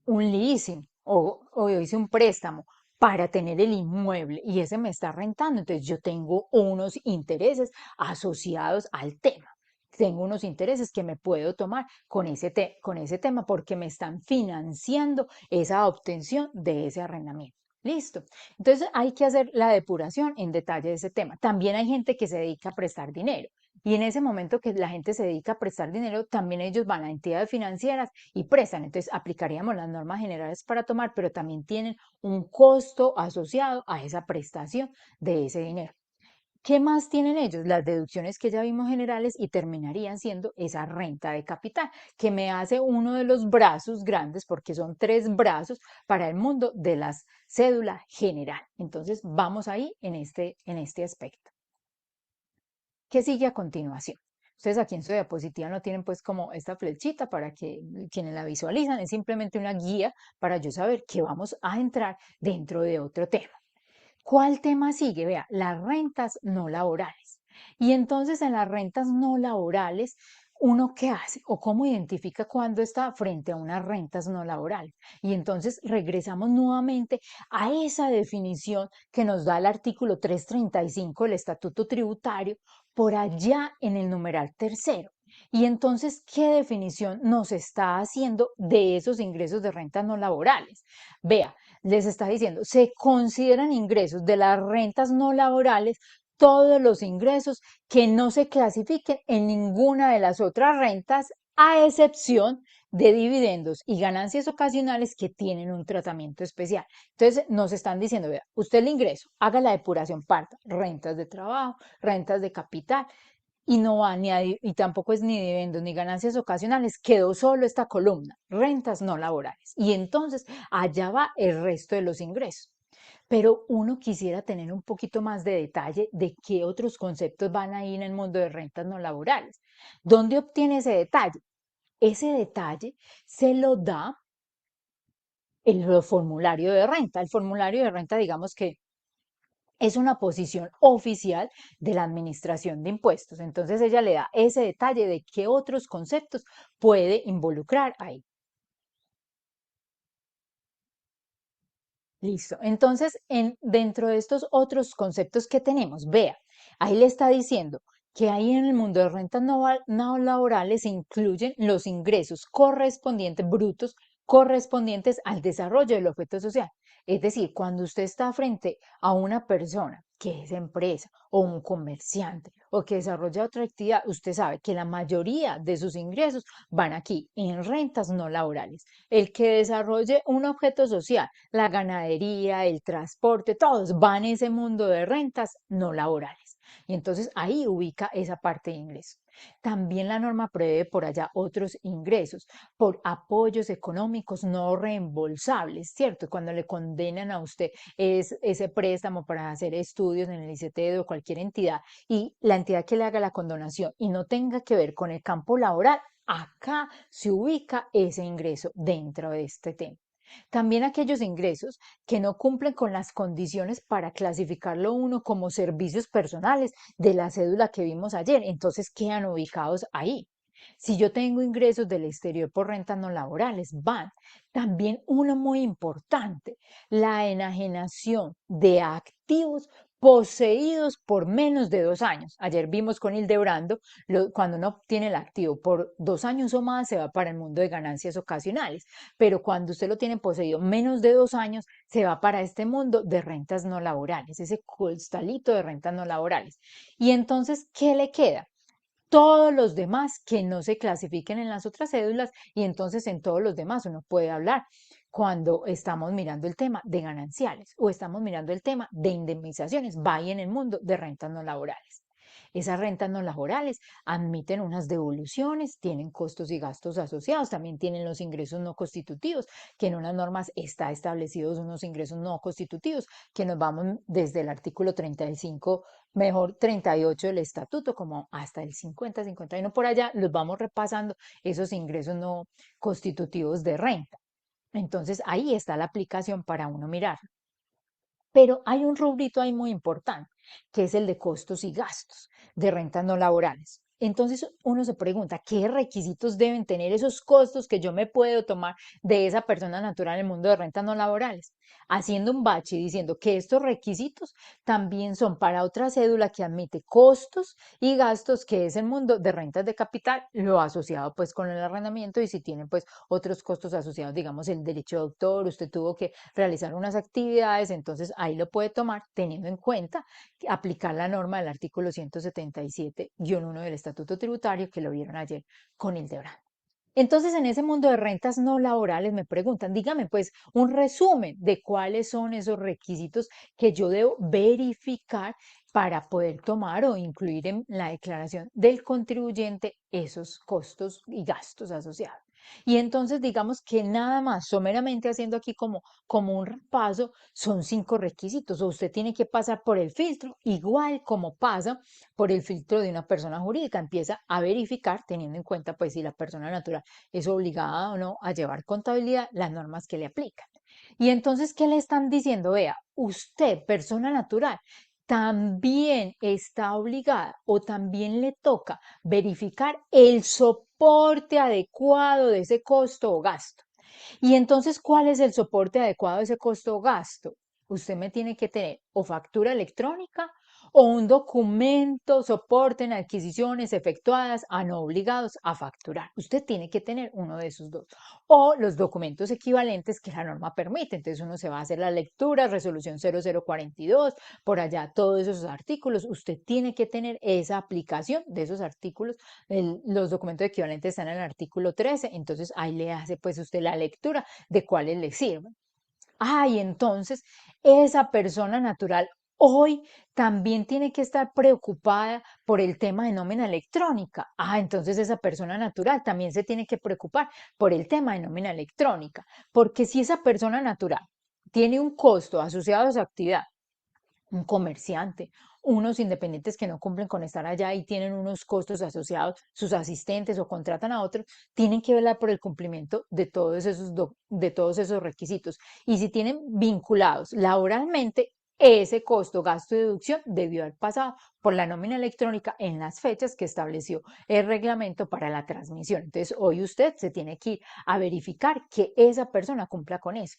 un leasing o hice un préstamo para tener el inmueble y ese me está rentando, entonces yo tengo unos intereses asociados al tema. Tengo unos intereses que me puedo tomar con ese tema porque me están financiando esa obtención de ese arrendamiento. Listo. Entonces hay que hacer la depuración en detalle de ese tema. También hay gente que se dedica a prestar dinero. Y en ese momento que la gente se dedica a prestar dinero, también ellos van a entidades financieras y prestan. Entonces aplicaríamos las normas generales para tomar, pero también tienen un costo asociado a esa prestación de ese dinero. ¿Qué más tienen ellos? Las deducciones que ya vimos generales y terminarían siendo esa renta de capital, que me hace uno de los brazos grandes, porque son 3 brazos para el mundo de las cédula general. Entonces vamos ahí en este aspecto. ¿Qué sigue a continuación? Ustedes aquí en su diapositiva no tienen pues como esta flechita para que quienes la visualizan, es simplemente una guía para yo saber que vamos a entrar dentro de otro tema. ¿Cuál tema sigue? Vea, las rentas no laborales. Y entonces en las rentas no laborales, ¿uno qué hace? ¿O cómo identifica cuando está frente a unas rentas no laborales? Y entonces regresamos nuevamente a esa definición que nos da el artículo 335 del Estatuto Tributario, por allá en el numeral tercero. Y entonces, ¿qué definición nos está haciendo de esos ingresos de rentas no laborales? Vea, les está diciendo, se consideran ingresos de las rentas no laborales todos los ingresos que no se clasifiquen en ninguna de las otras rentas, a excepción de dividendos y ganancias ocasionales que tienen un tratamiento especial. Entonces nos están diciendo, vea, usted el ingreso, haga la depuración, parta, rentas de trabajo, rentas de capital, y no va y tampoco es ni dividendos ni ganancias ocasionales, quedó solo esta columna, rentas no laborales. Y entonces allá va el resto de los ingresos. Pero uno quisiera tener un poquito más de detalle de qué otros conceptos van ahí en el mundo de rentas no laborales. ¿Dónde obtiene ese detalle? Ese detalle se lo da el formulario de renta. El formulario de renta, digamos que es una posición oficial de la Administración de Impuestos. Entonces ella le da ese detalle de qué otros conceptos puede involucrar ahí. Listo. Entonces, dentro de estos otros conceptos que tenemos, vea, ahí le está diciendo que ahí en el mundo de rentas no laborales se incluyen los ingresos correspondientes, brutos, correspondientes al desarrollo del objeto social. Es decir, cuando usted está frente a una persona que es empresa o un comerciante o que desarrolla otra actividad, usted sabe que la mayoría de sus ingresos van aquí en rentas no laborales. El que desarrolle un objeto social, la ganadería, el transporte, todos van en ese mundo de rentas no laborales. Y entonces ahí ubica esa parte de ingresos. También la norma prevé por allá otros ingresos por apoyos económicos no reembolsables, ¿cierto? Cuando le condenan a usted ese préstamo para hacer estudios en el ICETED o cualquier entidad y la entidad que le haga la condonación y no tenga que ver con el campo laboral, acá se ubica ese ingreso dentro de este tema. También aquellos ingresos que no cumplen con las condiciones para clasificarlo uno como servicios personales de la cédula que vimos ayer, entonces quedan ubicados ahí. Si yo tengo ingresos del exterior por rentas no laborales, van. También uno muy importante, la enajenación de activos poseídos por menos de 2 años. Ayer vimos con Hildebrando, cuando uno obtiene el activo por 2 años o más, se va para el mundo de ganancias ocasionales, pero cuando usted lo tiene poseído menos de 2 años, se va para este mundo de rentas no laborales, ese costalito de rentas no laborales. Y entonces, ¿qué le queda? Todos los demás que no se clasifiquen en las otras cédulas y entonces en todos los demás uno puede hablar cuando estamos mirando el tema de gananciales o estamos mirando el tema de indemnizaciones, va ahí en el mundo de rentas no laborales. Esas rentas no laborales admiten unas devoluciones, tienen costos y gastos asociados, también tienen los ingresos no constitutivos, que en unas normas está establecidos unos ingresos no constitutivos, que nos vamos desde el artículo 35, mejor 38 del estatuto, como hasta el 50, 51 por allá, los vamos repasando esos ingresos no constitutivos de renta. Entonces ahí está la aplicación para uno mirar. Pero hay un rubrito ahí muy importante, que es el de costos y gastos de rentas no laborales. Entonces uno se pregunta, ¿qué requisitos deben tener esos costos que yo me puedo tomar de esa persona natural en el mundo de rentas no laborales? Haciendo un bache y diciendo que estos requisitos también son para otra cédula que admite costos y gastos, que es el mundo de rentas de capital, lo asociado pues con el arrendamiento y si tienen pues otros costos asociados, digamos el derecho de autor, usted tuvo que realizar unas actividades, entonces ahí lo puede tomar teniendo en cuenta aplicar la norma del artículo 177-1 del Estatuto Tributario que lo vieron ayer con Hildebrand. Entonces, en ese mundo de rentas no laborales me preguntan, dígame pues un resumen de cuáles son esos requisitos que yo debo verificar para poder tomar o incluir en la declaración del contribuyente esos costos y gastos asociados. Y entonces digamos que nada más, someramente haciendo aquí como un repaso, son 5 requisitos. O usted tiene que pasar por el filtro, igual como pasa por el filtro de una persona jurídica. Empieza a verificar, teniendo en cuenta pues si la persona natural es obligada o no a llevar contabilidad, las normas que le aplican. Y entonces, ¿qué le están diciendo? Vea, usted, persona natural, también está obligada o también le toca verificar el soporte adecuado de ese costo o gasto. Y entonces, ¿cuál es el soporte adecuado de ese costo o gasto? Usted me tiene que tener o factura electrónica o un documento, soporte en adquisiciones efectuadas a no obligados a facturar. Usted tiene que tener uno de esos dos. O los documentos equivalentes que la norma permite. Entonces uno se va a hacer la lectura, resolución 0042, por allá todos esos artículos. Usted tiene que tener esa aplicación de esos artículos. Los documentos equivalentes están en el artículo 13, entonces ahí le hace pues usted la lectura de cuáles le sirven. Y entonces esa persona natural hoy también tiene que estar preocupada por el tema de nómina electrónica. Entonces esa persona natural también se tiene que preocupar por el tema de nómina electrónica, porque si esa persona natural tiene un costo asociado a su actividad, un comerciante, unos independientes que no cumplen con estar allá y tienen unos costos asociados, sus asistentes o contratan a otros, tienen que velar por el cumplimiento de todos esos requisitos. Y si tienen vinculados laboralmente, ese costo, gasto y deducción debió haber pasado por la nómina electrónica en las fechas que estableció el reglamento para la transmisión. Entonces, hoy usted se tiene que ir a verificar que esa persona cumpla con eso.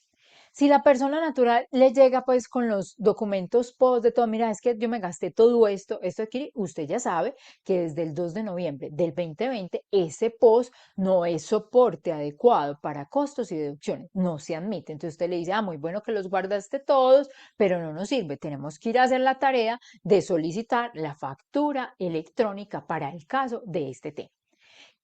Si la persona natural le llega pues con los documentos post de todo, mira, es que yo me gasté todo esto aquí, usted ya sabe que desde el 2 de noviembre del 2020 ese post no es soporte adecuado para costos y deducciones, no se admite. Entonces usted le dice, muy bueno que los guardaste todos, pero no nos sirve, tenemos que ir a hacer la tarea de solicitar la factura electrónica para el caso de este tema.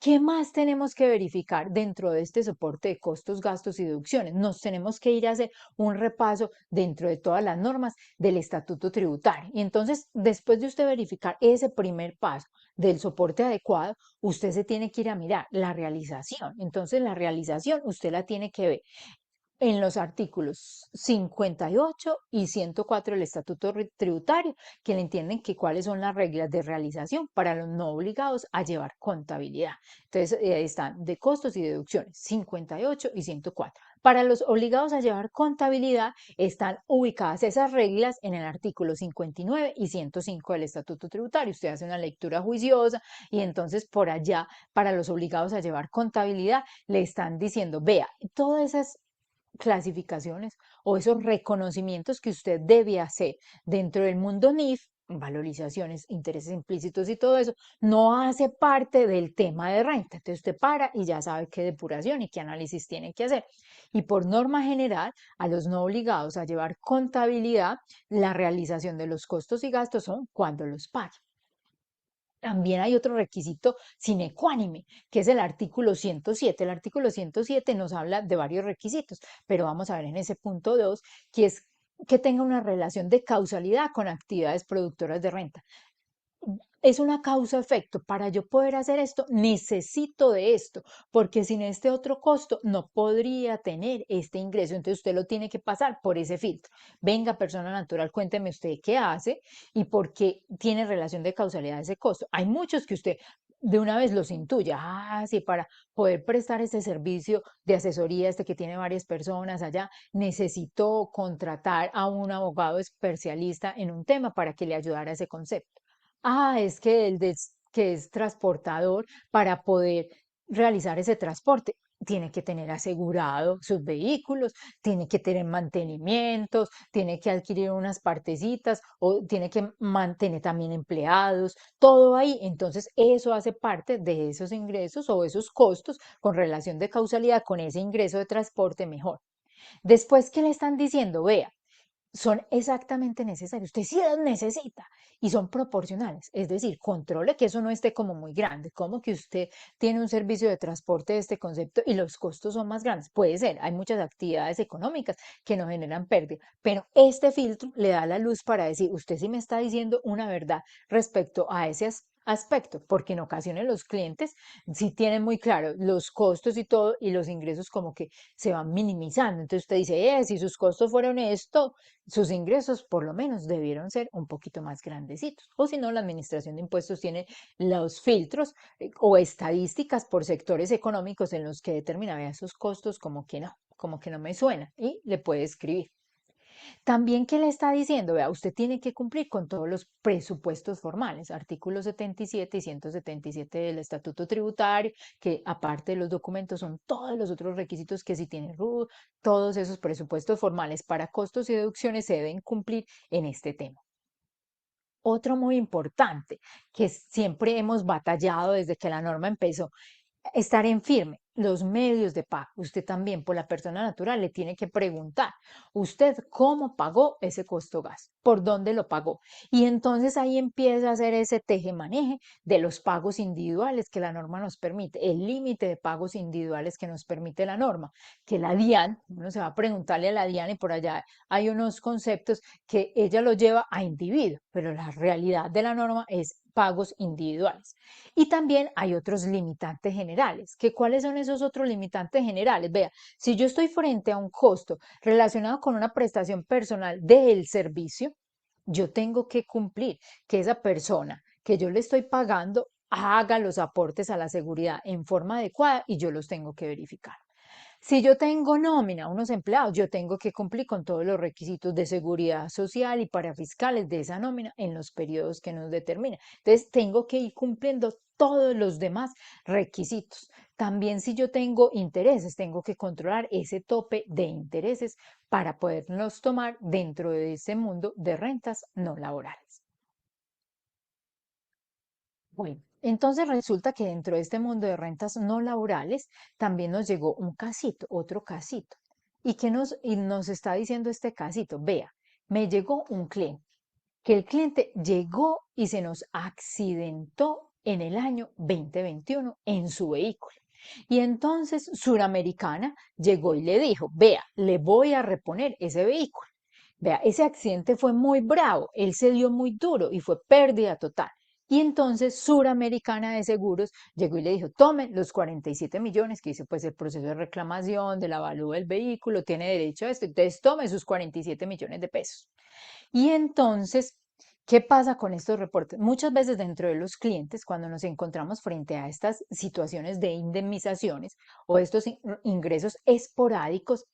¿Qué más tenemos que verificar dentro de este soporte de costos, gastos y deducciones? Nos tenemos que ir a hacer un repaso dentro de todas las normas del estatuto tributario. Y entonces, después de usted verificar ese primer paso del soporte adecuado, usted se tiene que ir a mirar la realización. Entonces, la realización usted la tiene que ver en los artículos 58 y 104 del Estatuto Tributario, que le entienden que cuáles son las reglas de realización para los no obligados a llevar contabilidad. Entonces, están de costos y deducciones, 58 y 104. Para los obligados a llevar contabilidad, están ubicadas esas reglas en el artículo 59 y 105 del Estatuto Tributario. Usted hace una lectura juiciosa y entonces por allá, para los obligados a llevar contabilidad, le están diciendo, vea, todas esas clasificaciones o esos reconocimientos que usted debe hacer dentro del mundo NIF, valorizaciones, intereses implícitos y todo eso, no hace parte del tema de renta. Entonces usted para y ya sabe qué depuración y qué análisis tiene que hacer. Y por norma general, a los no obligados a llevar contabilidad, la realización de los costos y gastos son cuando los pague. También hay otro requisito sine qua non, que es el artículo 107. El artículo 107 nos habla de varios requisitos, pero vamos a ver en ese punto 2, que es que tenga una relación de causalidad con actividades productoras de renta. Es una causa-efecto. Para yo poder hacer esto, necesito de esto, porque sin este otro costo no podría tener este ingreso. Entonces usted lo tiene que pasar por ese filtro. Venga, persona natural, cuénteme usted qué hace y por qué tiene relación de causalidad ese costo. Hay muchos que usted de una vez los intuye. Sí, para poder prestar este servicio de asesoría, este que tiene varias personas allá, necesito contratar a un abogado especialista en un tema para que le ayudara a ese concepto. Es que que es transportador, para poder realizar ese transporte, tiene que tener asegurado sus vehículos, tiene que tener mantenimientos, tiene que adquirir unas partecitas o tiene que mantener también empleados, todo ahí. Entonces, eso hace parte de esos ingresos o esos costos con relación de causalidad con ese ingreso de transporte mejor. Después, ¿qué le están diciendo? Vea, son exactamente necesarios. Usted sí los necesita y son proporcionales. Es decir, controle que eso no esté como muy grande, como que usted tiene un servicio de transporte de este concepto y los costos son más grandes. Puede ser, hay muchas actividades económicas que no generan pérdida, pero este filtro le da la luz para decir, usted sí me está diciendo una verdad respecto a ese aspecto, porque en ocasiones los clientes sí tienen muy claro los costos y todo y los ingresos como que se van minimizando. Entonces usted dice, si sus costos fueron esto, sus ingresos por lo menos debieron ser un poquito más grandecitos. O si no, la administración de impuestos tiene los filtros o estadísticas por sectores económicos en los que determina, vea, esos costos como que no me suena y le puede escribir. También, ¿qué le está diciendo? Vea, usted tiene que cumplir con todos los presupuestos formales, artículos 77 y 177 del Estatuto Tributario, que aparte de los documentos son todos los otros requisitos que si tiene RUT, todos esos presupuestos formales para costos y deducciones se deben cumplir en este tema. Otro muy importante, que siempre hemos batallado desde que la norma empezó, estar en firme. Los medios de pago, usted también por la persona natural le tiene que preguntar, usted cómo pagó ese costo gas, por dónde lo pagó. Y entonces ahí empieza a hacer ese tejemaneje de los pagos individuales que la norma nos permite, el límite de pagos individuales que nos permite la norma, que la DIAN, uno se va a preguntarle a la DIAN y por allá hay unos conceptos que ella lo lleva a individuo, pero la realidad de la norma es pagos individuales. Y también hay otros limitantes generales. ¿Cuáles son esos otros limitantes generales? Vea, si yo estoy frente a un costo relacionado con una prestación personal del servicio, yo tengo que cumplir que esa persona que yo le estoy pagando haga los aportes a la seguridad en forma adecuada y yo los tengo que verificar. Si yo tengo nómina, unos empleados, yo tengo que cumplir con todos los requisitos de seguridad social y parafiscales de esa nómina en los periodos que nos determina. Entonces, tengo que ir cumpliendo todos los demás requisitos. también si yo tengo intereses, tengo que controlar ese tope de intereses para poderlos tomar dentro de ese mundo de rentas no laborales. Bueno, entonces resulta que dentro de este mundo de rentas no laborales también nos llegó un casito, otro casito. ¿Y nos está diciendo este casito? Vea, me llegó un cliente, que el cliente llegó y se nos accidentó en el año 2021 en su vehículo. Y entonces Suramericana llegó y le dijo, vea, le voy a reponer ese vehículo. Vea, ese accidente fue muy bravo, él se dio muy duro y fue pérdida total. Y entonces Suramericana de Seguros llegó y le dijo, tome los 47 millones que hizo pues el proceso de reclamación, del avalúo del vehículo, tiene derecho a esto, entonces tome sus 47 millones de pesos. Y entonces, ¿qué pasa con estos reportes? Muchas veces dentro de los clientes, cuando nos encontramos frente a estas situaciones de indemnizaciones o estos ingresos esporádicos,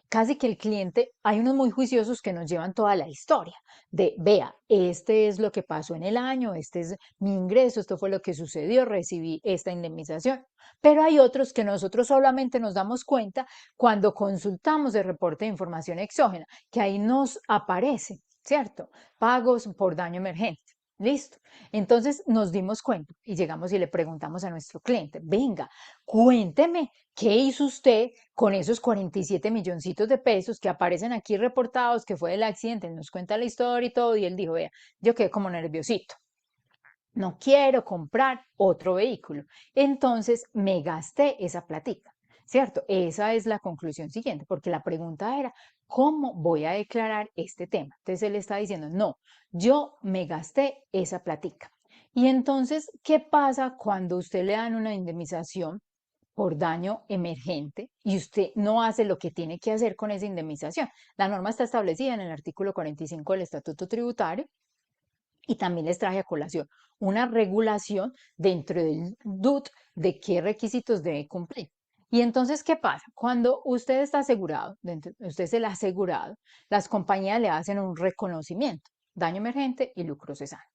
casi que el cliente, hay unos muy juiciosos que nos llevan toda la historia de, vea, este es lo que pasó en el año, este es mi ingreso, esto fue lo que sucedió, recibí esta indemnización. Pero hay otros que nosotros solamente nos damos cuenta cuando consultamos el reporte de información exógena, que ahí nos aparece, ¿cierto? Pagos por daño emergente. Listo. Entonces nos dimos cuenta y llegamos y le preguntamos a nuestro cliente, venga, cuénteme qué hizo usted con esos 47 milloncitos de pesos que aparecen aquí reportados, que fue del accidente. Él nos cuenta la historia y todo, y él dijo, vea, yo quedé como nerviosito. No quiero comprar otro vehículo. Entonces me gasté esa platica, ¿cierto? Esa es la conclusión siguiente, porque la pregunta era, ¿cómo voy a declarar este tema? Entonces él está diciendo, no, yo me gasté esa platica. Y entonces, ¿qué pasa cuando usted le dan una indemnización por daño emergente y usted no hace lo que tiene que hacer con esa indemnización? La norma está establecida en el artículo 45 del Estatuto Tributario y también les traje a colación una regulación dentro del DUT de qué requisitos debe cumplir. Y entonces, ¿qué pasa? Cuando usted está asegurado, usted es el asegurado, las compañías le hacen un reconocimiento, daño emergente y lucro cesante.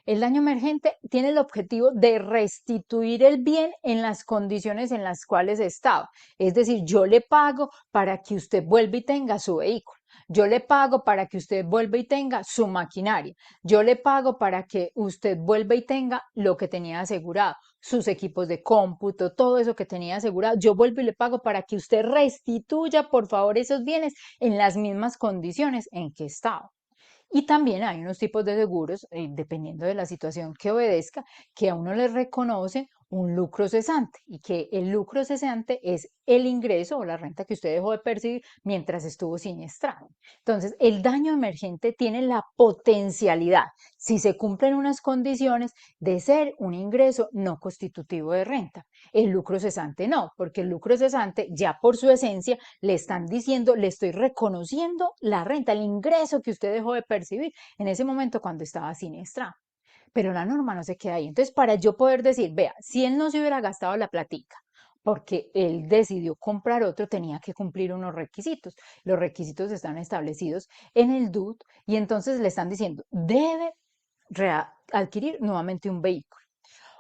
El daño emergente tiene el objetivo de restituir el bien en las condiciones en las cuales estaba. Es decir, yo le pago para que usted vuelva y tenga su vehículo. Yo le pago para que usted vuelva y tenga su maquinaria. Yo le pago para que usted vuelva y tenga lo que tenía asegurado, sus equipos de cómputo, todo eso que tenía asegurado. Yo vuelvo y le pago para que usted restituya, por favor, esos bienes en las mismas condiciones en que estaba. Y también hay unos tipos de seguros, dependiendo de la situación que obedezca, que a uno le reconoce un lucro cesante y que el lucro cesante es el ingreso o la renta que usted dejó de percibir mientras estuvo siniestrado. Entonces, el daño emergente tiene la potencialidad, si se cumplen unas condiciones, de ser un ingreso no constitutivo de renta. El lucro cesante no, porque el lucro cesante ya por su esencia le están diciendo, le estoy reconociendo la renta, el ingreso que usted dejó de percibir en ese momento cuando estaba siniestrado. Pero la norma no se queda ahí. Entonces, para yo poder decir, vea, si él no se hubiera gastado la platica, porque él decidió comprar otro, tenía que cumplir unos requisitos. Los requisitos están establecidos en el DUT y entonces le están diciendo, debe adquirir nuevamente un vehículo.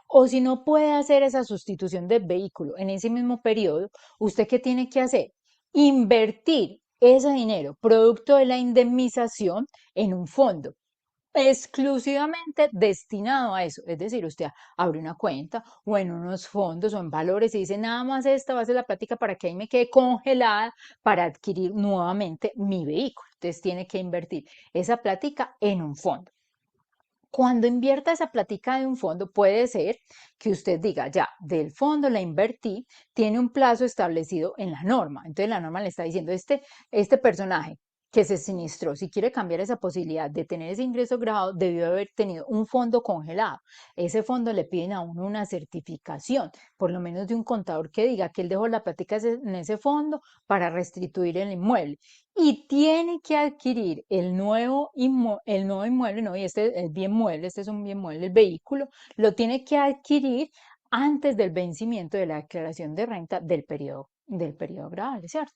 O si no puede hacer esa sustitución del vehículo en ese mismo periodo, ¿usted qué tiene que hacer? Invertir ese dinero, producto de la indemnización, en un fondo exclusivamente destinado a eso. Es decir, usted abre una cuenta o en unos fondos o en valores y dice, nada más esta va a ser la plática para que ahí me quede congelada para adquirir nuevamente mi vehículo. Entonces tiene que invertir esa plática en un fondo. Cuando invierta esa plática de un fondo, puede ser que usted diga, ya, del fondo la invertí, tiene un plazo establecido en la norma. Entonces la norma le está diciendo, este personaje que se siniestró, si quiere cambiar esa posibilidad de tener ese ingreso grabado, debió haber tenido un fondo congelado. Ese fondo le piden a uno una certificación, por lo menos de un contador que diga que él dejó la plática en ese fondo para restituir el inmueble y tiene que adquirir el nuevo inmueble, no, y este es bien mueble, este es un bien mueble, el vehículo, lo tiene que adquirir antes del vencimiento de la declaración de renta del periodo grabable, ¿cierto?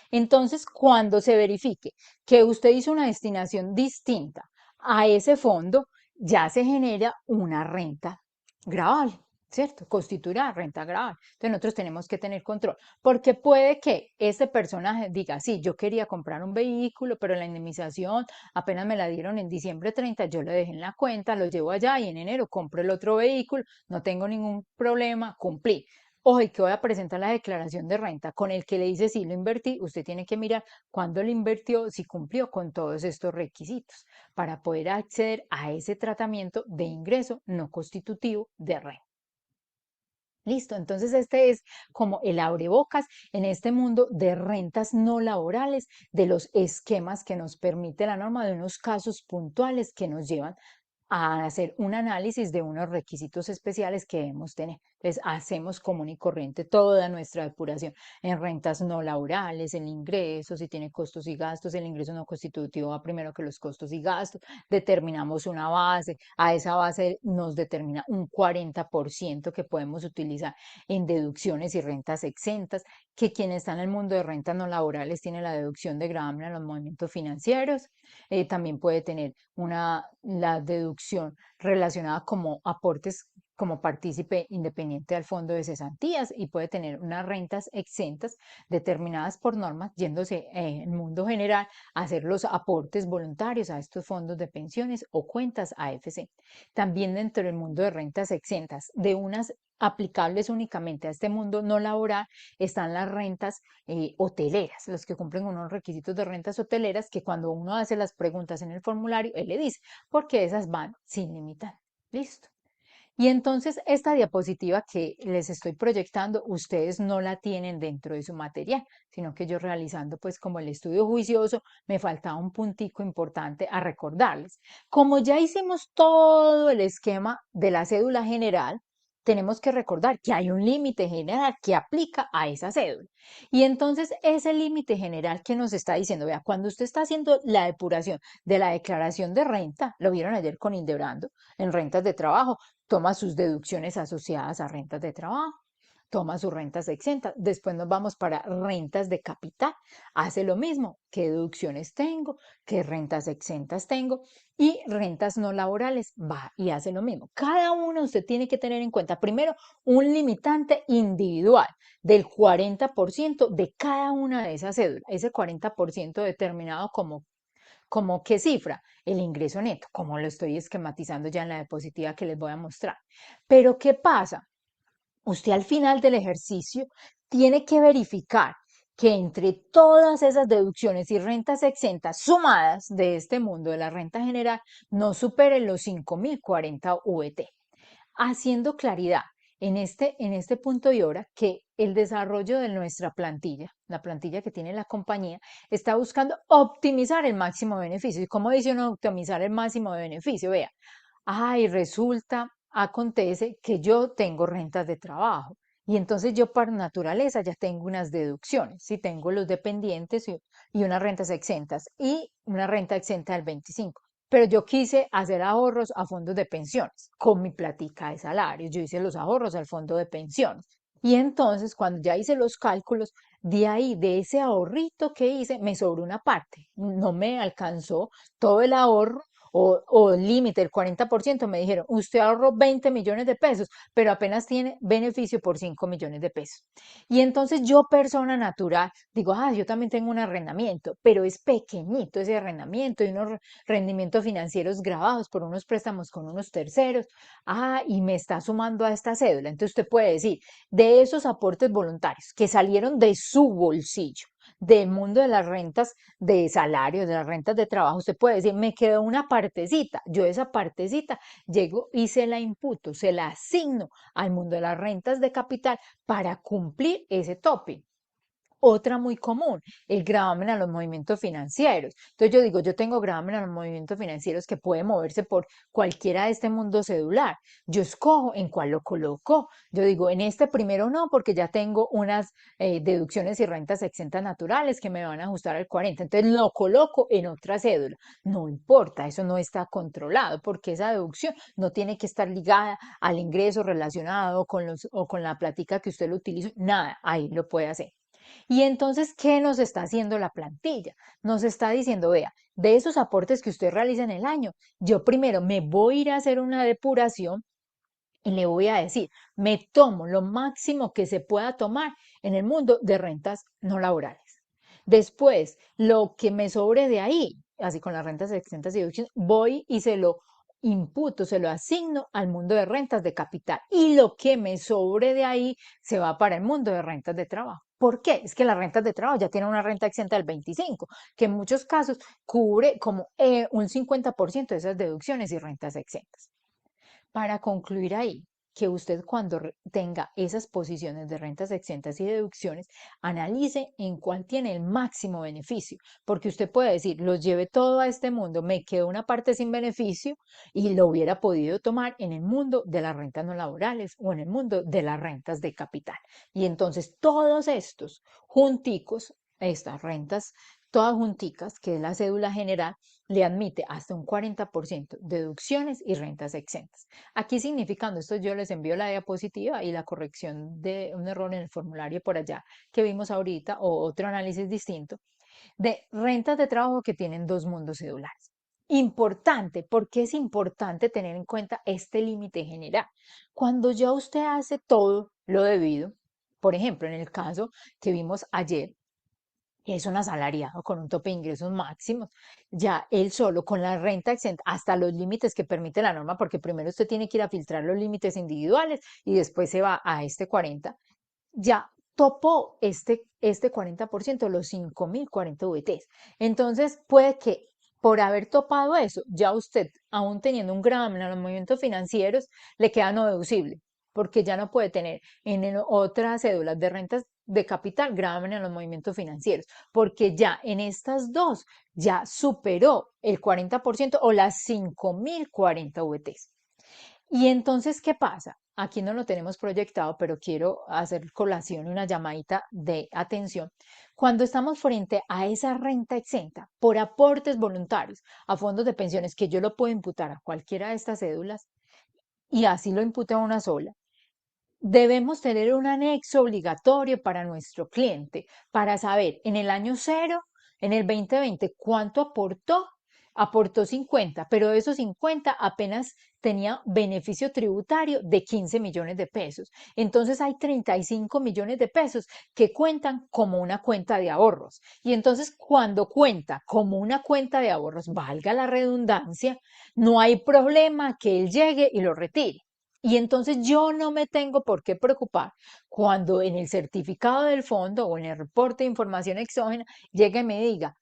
Entonces, cuando se verifique que usted hizo una destinación distinta a ese fondo, ya se genera una renta grabable. ¿cierto? Constituirá renta agravable. Entonces nosotros tenemos que tener control, porque puede que este personaje diga, sí, yo quería comprar un vehículo, pero la indemnización apenas me la dieron en diciembre 30, yo lo dejé en la cuenta, lo llevo allá y en enero compro el otro vehículo, no tengo ningún problema, cumplí. Ojo, y que voy a presentar la declaración de renta con el que le dice si lo invertí, usted tiene que mirar cuándo lo invirtió, si cumplió con todos estos requisitos para poder acceder a ese tratamiento de ingreso no constitutivo de renta. Listo, entonces este es como el abrebocas en este mundo de rentas no laborales, de los esquemas que nos permite la norma, de unos casos puntuales que nos llevan a hacer un análisis de unos requisitos especiales que debemos tener. Entonces, hacemos común y corriente toda nuestra depuración en rentas no laborales, en ingresos, si tiene costos y gastos, el ingreso no constitutivo va primero que los costos y gastos, determinamos una base, a esa base nos determina un 40% que podemos utilizar en deducciones y rentas exentas, que quien está en el mundo de rentas no laborales tiene la deducción de gravamen en los movimientos financieros, también puede tener la deducción relacionada como aportes como partícipe independiente al fondo de cesantías y puede tener unas rentas exentas determinadas por normas, yéndose en el mundo general a hacer los aportes voluntarios a estos fondos de pensiones o cuentas AFC. También dentro del mundo de rentas exentas, de unas aplicables únicamente a este mundo no laboral, están las rentas hoteleras, los que cumplen unos requisitos de rentas hoteleras que cuando uno hace las preguntas en el formulario, él le dice, porque esas van sin limitar. Listo. Y entonces esta diapositiva que les estoy proyectando, ustedes no la tienen dentro de su material, sino que yo realizando pues como el estudio juicioso, me faltaba un puntico importante a recordarles. Como ya hicimos todo el esquema de la cédula general, tenemos que recordar que hay un límite general que aplica a esa cédula. Y entonces ese límite general que nos está diciendo, vea, cuando usted está haciendo la depuración de la declaración de renta, lo vieron ayer con Indebrando, en rentas de trabajo, toma sus deducciones asociadas a rentas de trabajo, toma sus rentas exentas, después nos vamos para rentas de capital, hace lo mismo, qué deducciones tengo, qué rentas exentas tengo y rentas no laborales, va y hace lo mismo. Cada uno usted tiene que tener en cuenta primero un limitante individual del 40% de cada una de esas cédulas, ese 40% determinado como qué cifra, el ingreso neto, como lo estoy esquematizando ya en la diapositiva que les voy a mostrar. Pero ¿qué pasa? Usted al final del ejercicio tiene que verificar que entre todas esas deducciones y rentas exentas sumadas de este mundo de la renta general no superen los 5.040 VT, haciendo claridad en este punto y hora que el desarrollo de nuestra plantilla, la plantilla que tiene la compañía, está buscando optimizar el máximo de beneficio. ¿Y cómo dice uno optimizar el máximo de beneficio? Vea, ay, resulta, acontece que yo tengo rentas de trabajo. Y entonces yo por naturaleza ya tengo unas deducciones, si tengo los dependientes y unas rentas exentas y una renta exenta del 25. Pero yo quise hacer ahorros a fondos de pensiones con mi platica de salario. Yo hice los ahorros al fondo de pensiones. Y entonces, cuando ya hice los cálculos, de ahí, de ese ahorrito que hice, me sobró una parte. No me alcanzó todo el ahorro o el límite, el 40%. Me dijeron, usted ahorró 20 millones de pesos, pero apenas tiene beneficio por 5 millones de pesos. Y entonces yo, persona natural, digo, yo también tengo un arrendamiento, pero es pequeñito ese arrendamiento y unos rendimientos financieros grabados por unos préstamos con unos terceros. Y me está sumando a esta cédula. Entonces usted puede decir, de esos aportes voluntarios que salieron de su bolsillo, del mundo de las rentas de salarios, de las rentas de trabajo, usted puede decir, me quedó una partecita, yo esa partecita llego y se la imputo, se la asigno al mundo de las rentas de capital para cumplir ese tope. Otra muy común, el gravamen a los movimientos financieros. Entonces yo digo, yo tengo gravamen a los movimientos financieros que puede moverse por cualquiera de este mundo cedular. Yo escojo en cuál lo coloco. Yo digo, en este primero no, porque ya tengo unas deducciones y rentas exentas naturales que me van a ajustar al 40. Entonces lo coloco en otra cédula. No importa, eso no está controlado, porque esa deducción no tiene que estar ligada al ingreso relacionado o con la platica que usted lo utiliza. Nada, ahí lo puede hacer. Y entonces, ¿qué nos está haciendo la plantilla? Nos está diciendo, vea, de esos aportes que usted realiza en el año, yo primero me voy a ir a hacer una depuración y le voy a decir, me tomo lo máximo que se pueda tomar en el mundo de rentas no laborales. Después, lo que me sobre de ahí, así con las rentas exentas y deducciones, voy y se lo imputo, se lo asigno al mundo de rentas de capital. Y lo que me sobre de ahí se va para el mundo de rentas de trabajo. ¿Por qué? Es que las rentas de trabajo ya tienen una renta exenta del 25, que en muchos casos cubre como un 50% de esas deducciones y rentas exentas. Para concluir ahí, que usted cuando tenga esas posiciones de rentas exentas y deducciones, analice en cuál tiene el máximo beneficio, porque usted puede decir, los lleve todo a este mundo, me quedó una parte sin beneficio y lo hubiera podido tomar en el mundo de las rentas no laborales o en el mundo de las rentas de capital. Y entonces todos estos junticos, estas rentas todas junticas, que es la cédula general, le admite hasta un 40% deducciones y rentas exentas. Aquí significando esto, yo les envío la diapositiva y la corrección de un error en el formulario por allá que vimos ahorita o otro análisis distinto de rentas de trabajo que tienen dos mundos cedulares. Importante, porque es importante tener en cuenta este límite general. Cuando ya usted hace todo lo debido, por ejemplo, en el caso que vimos ayer, es un asalariado con un tope de ingresos máximos, ya él solo con la renta exenta hasta los límites que permite la norma, porque primero usted tiene que ir a filtrar los límites individuales y después se va a este 40, ya topó este 40%, los 5.040 VTs. Entonces puede que por haber topado eso, ya usted, aún teniendo un gravamen en los movimientos financieros, le queda no deducible, porque ya no puede tener en otras cédulas de rentas de capital gravamen en los movimientos financieros, porque ya en estas dos ya superó el 40% o las 5.040 VTs. Y entonces, ¿qué pasa? Aquí no lo tenemos proyectado, pero quiero hacer colación y una llamadita de atención. Cuando estamos frente a esa renta exenta por aportes voluntarios a fondos de pensiones, que yo lo puedo imputar a cualquiera de estas cédulas y así lo impute a una sola, debemos tener un anexo obligatorio para nuestro cliente para saber en el año cero, en el 2020, cuánto aportó. Aportó 50, pero de esos 50 apenas tenía beneficio tributario de 15 millones de pesos. Entonces hay 35 millones de pesos que cuentan como una cuenta de ahorros. Y entonces cuando cuenta como una cuenta de ahorros, valga la redundancia, no hay problema que él llegue y lo retire. Y entonces yo no me tengo por qué preocupar cuando en el certificado del fondo o en el reporte de información exógena llegue y me diga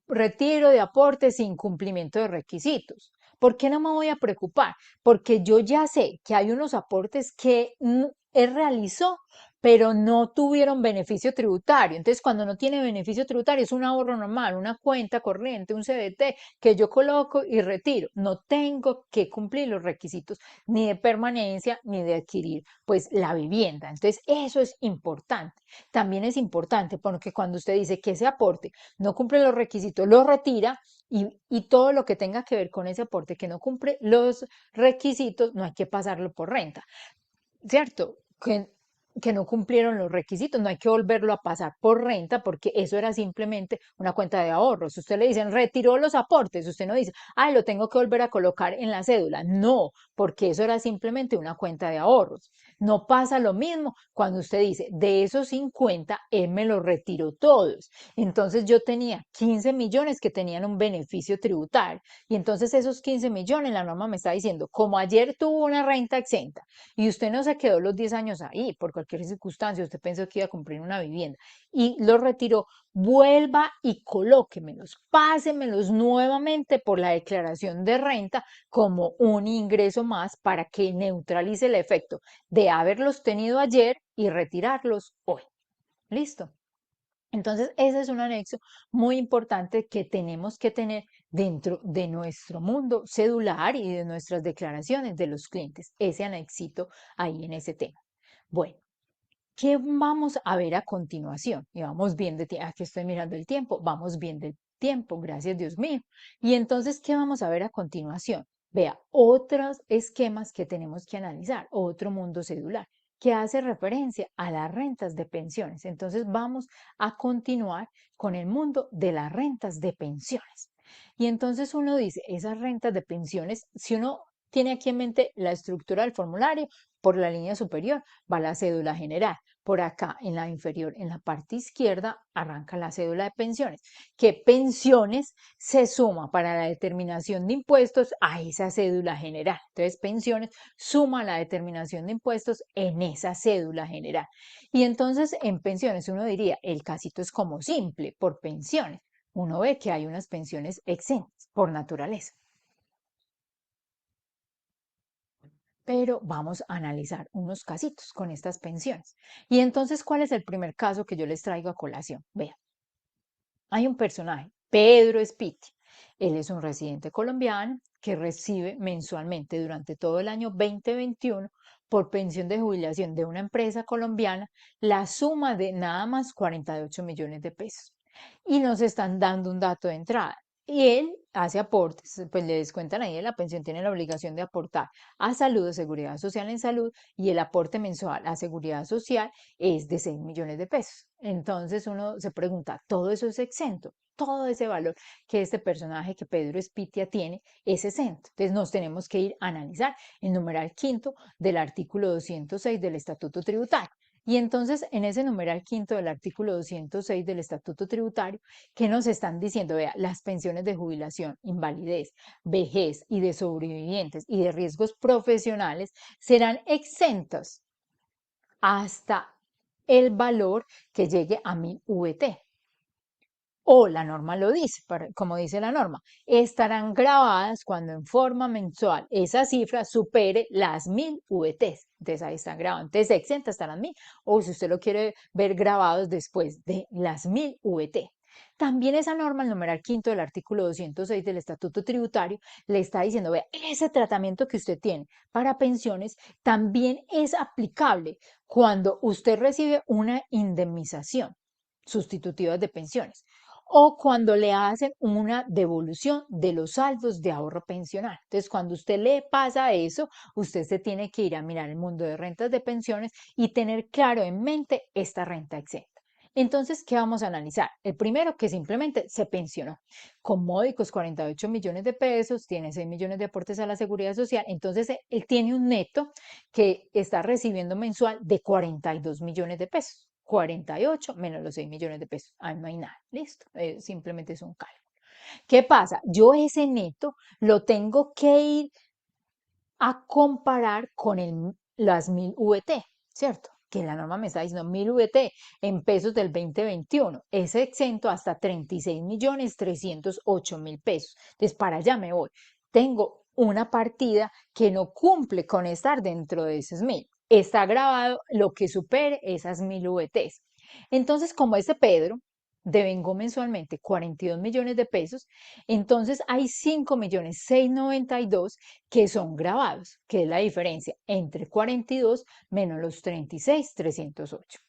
retiro de aportes sin cumplimiento de requisitos. ¿Por qué no me voy a preocupar? Porque yo ya sé que hay unos aportes que él realizó, pero no tuvieron beneficio tributario. Entonces, cuando no tiene beneficio tributario, es un ahorro normal, una cuenta corriente, un CDT que yo coloco y retiro. No tengo que cumplir los requisitos ni de permanencia ni de adquirir pues la vivienda. Entonces, eso es importante. También es importante porque cuando usted dice que ese aporte no cumple los requisitos, lo retira y todo lo que tenga que ver con ese aporte que no cumple los requisitos, no hay que pasarlo por renta. ¿Cierto? Que no cumplieron los requisitos, no hay que volverlo a pasar por renta porque eso era simplemente una cuenta de ahorros. Usted le dicen, retiró los aportes, usted no dice, ay, lo tengo que volver a colocar en la cédula. No, porque eso era simplemente una cuenta de ahorros. No pasa lo mismo cuando usted dice, de esos 50, él me los retiró todos. Entonces yo tenía 15 millones que tenían un beneficio tributario. Y entonces esos 15 millones, la norma me está diciendo, como ayer tuvo una renta exenta, y usted no se quedó los 10 años ahí por cualquier circunstancia, usted pensó que iba a cumplir una vivienda y lo retiró, vuelva y colóquemelos, pásemelos nuevamente por la declaración de renta como un ingreso más para que neutralice el efecto de haberlos tenido ayer y retirarlos hoy. ¿Listo? Entonces, ese es un anexo muy importante que tenemos que tener dentro de nuestro mundo cedular y de nuestras declaraciones de los clientes, ese anexito ahí en ese tema. Bueno, ¿qué vamos a ver a continuación? Y vamos bien de tiempo, aquí estoy mirando el tiempo, vamos bien del tiempo, gracias Dios mío. Y entonces, ¿qué vamos a ver a continuación? Vea, otros esquemas que tenemos que analizar, otro mundo cedular que hace referencia a las rentas de pensiones. Entonces vamos a continuar con el mundo de las rentas de pensiones. Y entonces uno dice, esas rentas de pensiones, si uno tiene aquí en mente la estructura del formulario. Por la línea superior va la cédula general. Por acá en la inferior, en la parte izquierda, arranca la cédula de pensiones. ¿Qué pensiones se suma para la determinación de impuestos a esa cédula general? Entonces, pensiones suma la determinación de impuestos en esa cédula general. Y entonces, en pensiones, uno diría, el casito es como simple, por pensiones. Uno ve que hay unas pensiones exentas por naturaleza. Pero vamos a analizar unos casitos con estas pensiones. Y entonces, ¿cuál es el primer caso que yo les traigo a colación? Vean, hay un personaje, Pedro Espitia. Él es un residente colombiano que recibe mensualmente durante todo el año 2021 por pensión de jubilación de una empresa colombiana la suma de nada más 48 millones de pesos. Y nos están dando un dato de entrada. Y él hace aportes, pues le descuentan ahí de la pensión, tiene la obligación de aportar a salud, a seguridad social en salud, y el aporte mensual a seguridad social es de 6 millones de pesos. Entonces uno se pregunta, ¿todo eso es exento? Todo ese valor que este personaje, que Pedro Espitia tiene, es exento. Entonces nos tenemos que ir a analizar el numeral quinto del artículo 206 del Estatuto Tributario. Y entonces, en ese numeral quinto del artículo 206 del Estatuto Tributario, ¿qué nos están diciendo? Vea, las pensiones de jubilación, invalidez, vejez y de sobrevivientes y de riesgos profesionales serán exentas hasta el valor que llegue a 1000 VT. O la norma lo dice, como dice la norma, estarán grabadas cuando en forma mensual esa cifra supere las 1000 VTs. Entonces ahí están grabadas. Entonces exenta hasta las 1000. O si usted lo quiere ver grabados después de las 1000 VT. También esa norma, el numeral quinto del artículo 206 del Estatuto Tributario, le está diciendo, vea, ese tratamiento que usted tiene para pensiones también es aplicable cuando usted recibe una indemnización sustitutiva de pensiones o cuando le hacen una devolución de los saldos de ahorro pensional. Entonces, cuando usted le pasa eso, usted se tiene que ir a mirar el mundo de rentas de pensiones y tener claro en mente esta renta exenta. Entonces, ¿qué vamos a analizar? El primero, que simplemente se pensionó con módicos 48 millones de pesos, tiene 6 millones de aportes a la seguridad social, entonces él tiene un neto que está recibiendo mensual de 42 millones de pesos. 48 menos los 6 millones de pesos. Ahí no hay nada, listo. Simplemente es un cálculo. ¿Qué pasa? Yo ese neto lo tengo que ir a comparar con las 1000 VT, ¿cierto? Que la norma me está diciendo 1000 VT en pesos del 2021. Es exento hasta 36.308.000 pesos. Entonces, para allá me voy. Tengo una partida que no cumple con estar dentro de esos 1000. Está grabado lo que supere esas 1000 VTs. Entonces, como ese Pedro devengó mensualmente 42 millones de pesos, entonces hay 5.692.000 que son grabados, que es la diferencia entre 42 menos los 36.308.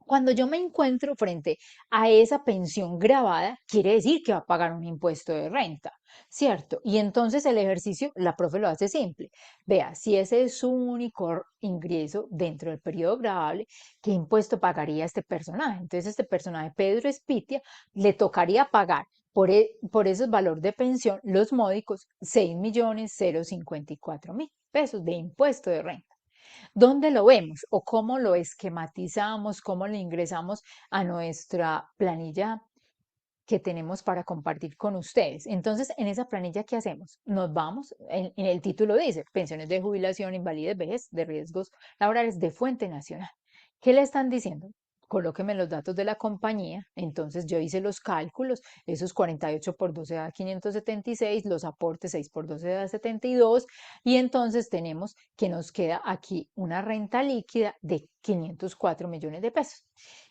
Cuando yo me encuentro frente a esa pensión grabada, quiere decir que va a pagar un impuesto de renta, ¿cierto? Y entonces el ejercicio, la profe lo hace simple. Vea, si ese es su único ingreso dentro del periodo gravable, ¿qué impuesto pagaría este personaje? Entonces este personaje, Pedro Espitia, le tocaría pagar por esos valores de pensión los módicos 6.054.000 pesos de impuesto de renta. ¿Dónde lo vemos o cómo lo esquematizamos, cómo lo ingresamos a nuestra planilla que tenemos para compartir con ustedes? Entonces, en esa planilla, ¿qué hacemos? Nos vamos, en el título dice, pensiones de jubilación, invalidez, vejez, de riesgos laborales de fuente nacional. ¿Qué le están diciendo? Colóqueme los datos de la compañía. Entonces yo hice los cálculos, esos 48 por 12 da 576, los aportes 6 por 12 da 72, y entonces tenemos que nos queda aquí una renta líquida de 504 millones de pesos.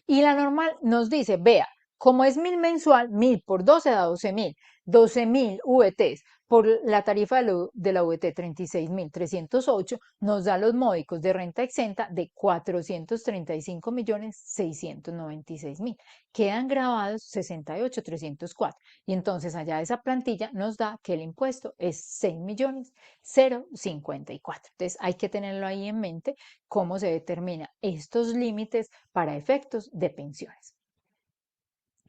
Y la normal nos dice, vea, como es 1000 mensual, 1000 por 12 da 12.000, 12.000 VTs por la tarifa de la VT 36.308 nos da los módicos de renta exenta de 435.696.000. Quedan grabados 68.304. Y entonces allá de esa plantilla nos da que el impuesto es 6.054. Entonces hay que tenerlo ahí en mente cómo se determinan estos límites para efectos de pensiones.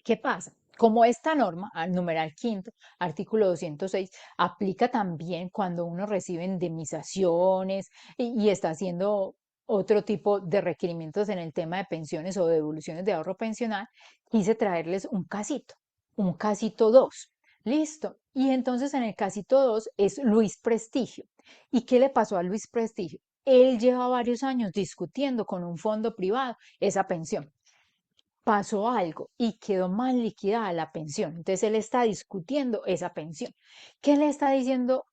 ¿Qué pasa? Como esta norma, al numeral quinto, artículo 206, aplica también cuando uno recibe indemnizaciones y está haciendo otro tipo de requerimientos en el tema de pensiones o devoluciones de ahorro pensional, quise traerles un casito 2. Listo. Y entonces en el casito 2 es Luis Prestigio. ¿Y qué le pasó a Luis Prestigio? Él lleva varios años discutiendo con un fondo privado esa pensión. Pasó algo y quedó mal liquidada la pensión. Entonces él está discutiendo esa pensión. ¿Qué le está diciendo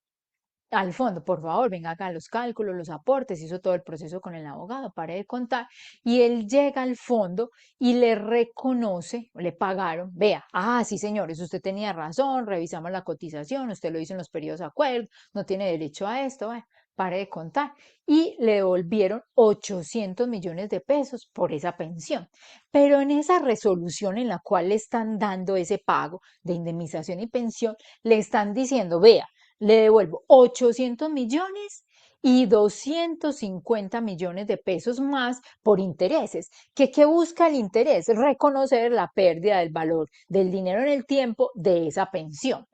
al fondo? Por favor, venga acá los cálculos, los aportes, hizo todo el proceso con el abogado, pare de contar. Y él llega al fondo y le reconoce, le pagaron, vea, sí señores, usted tenía razón, revisamos la cotización, usted lo hizo en los periodos de acuerdo, no tiene derecho a esto, bueno, pare de contar. Y le devolvieron 800 millones de pesos por esa pensión. Pero en esa resolución en la cual le están dando ese pago de indemnización y pensión, le están diciendo, vea, le devuelvo 800 millones y 250 millones de pesos más por intereses. ¿Qué busca el interés? Reconocer la pérdida del valor del dinero en el tiempo de esa pensión.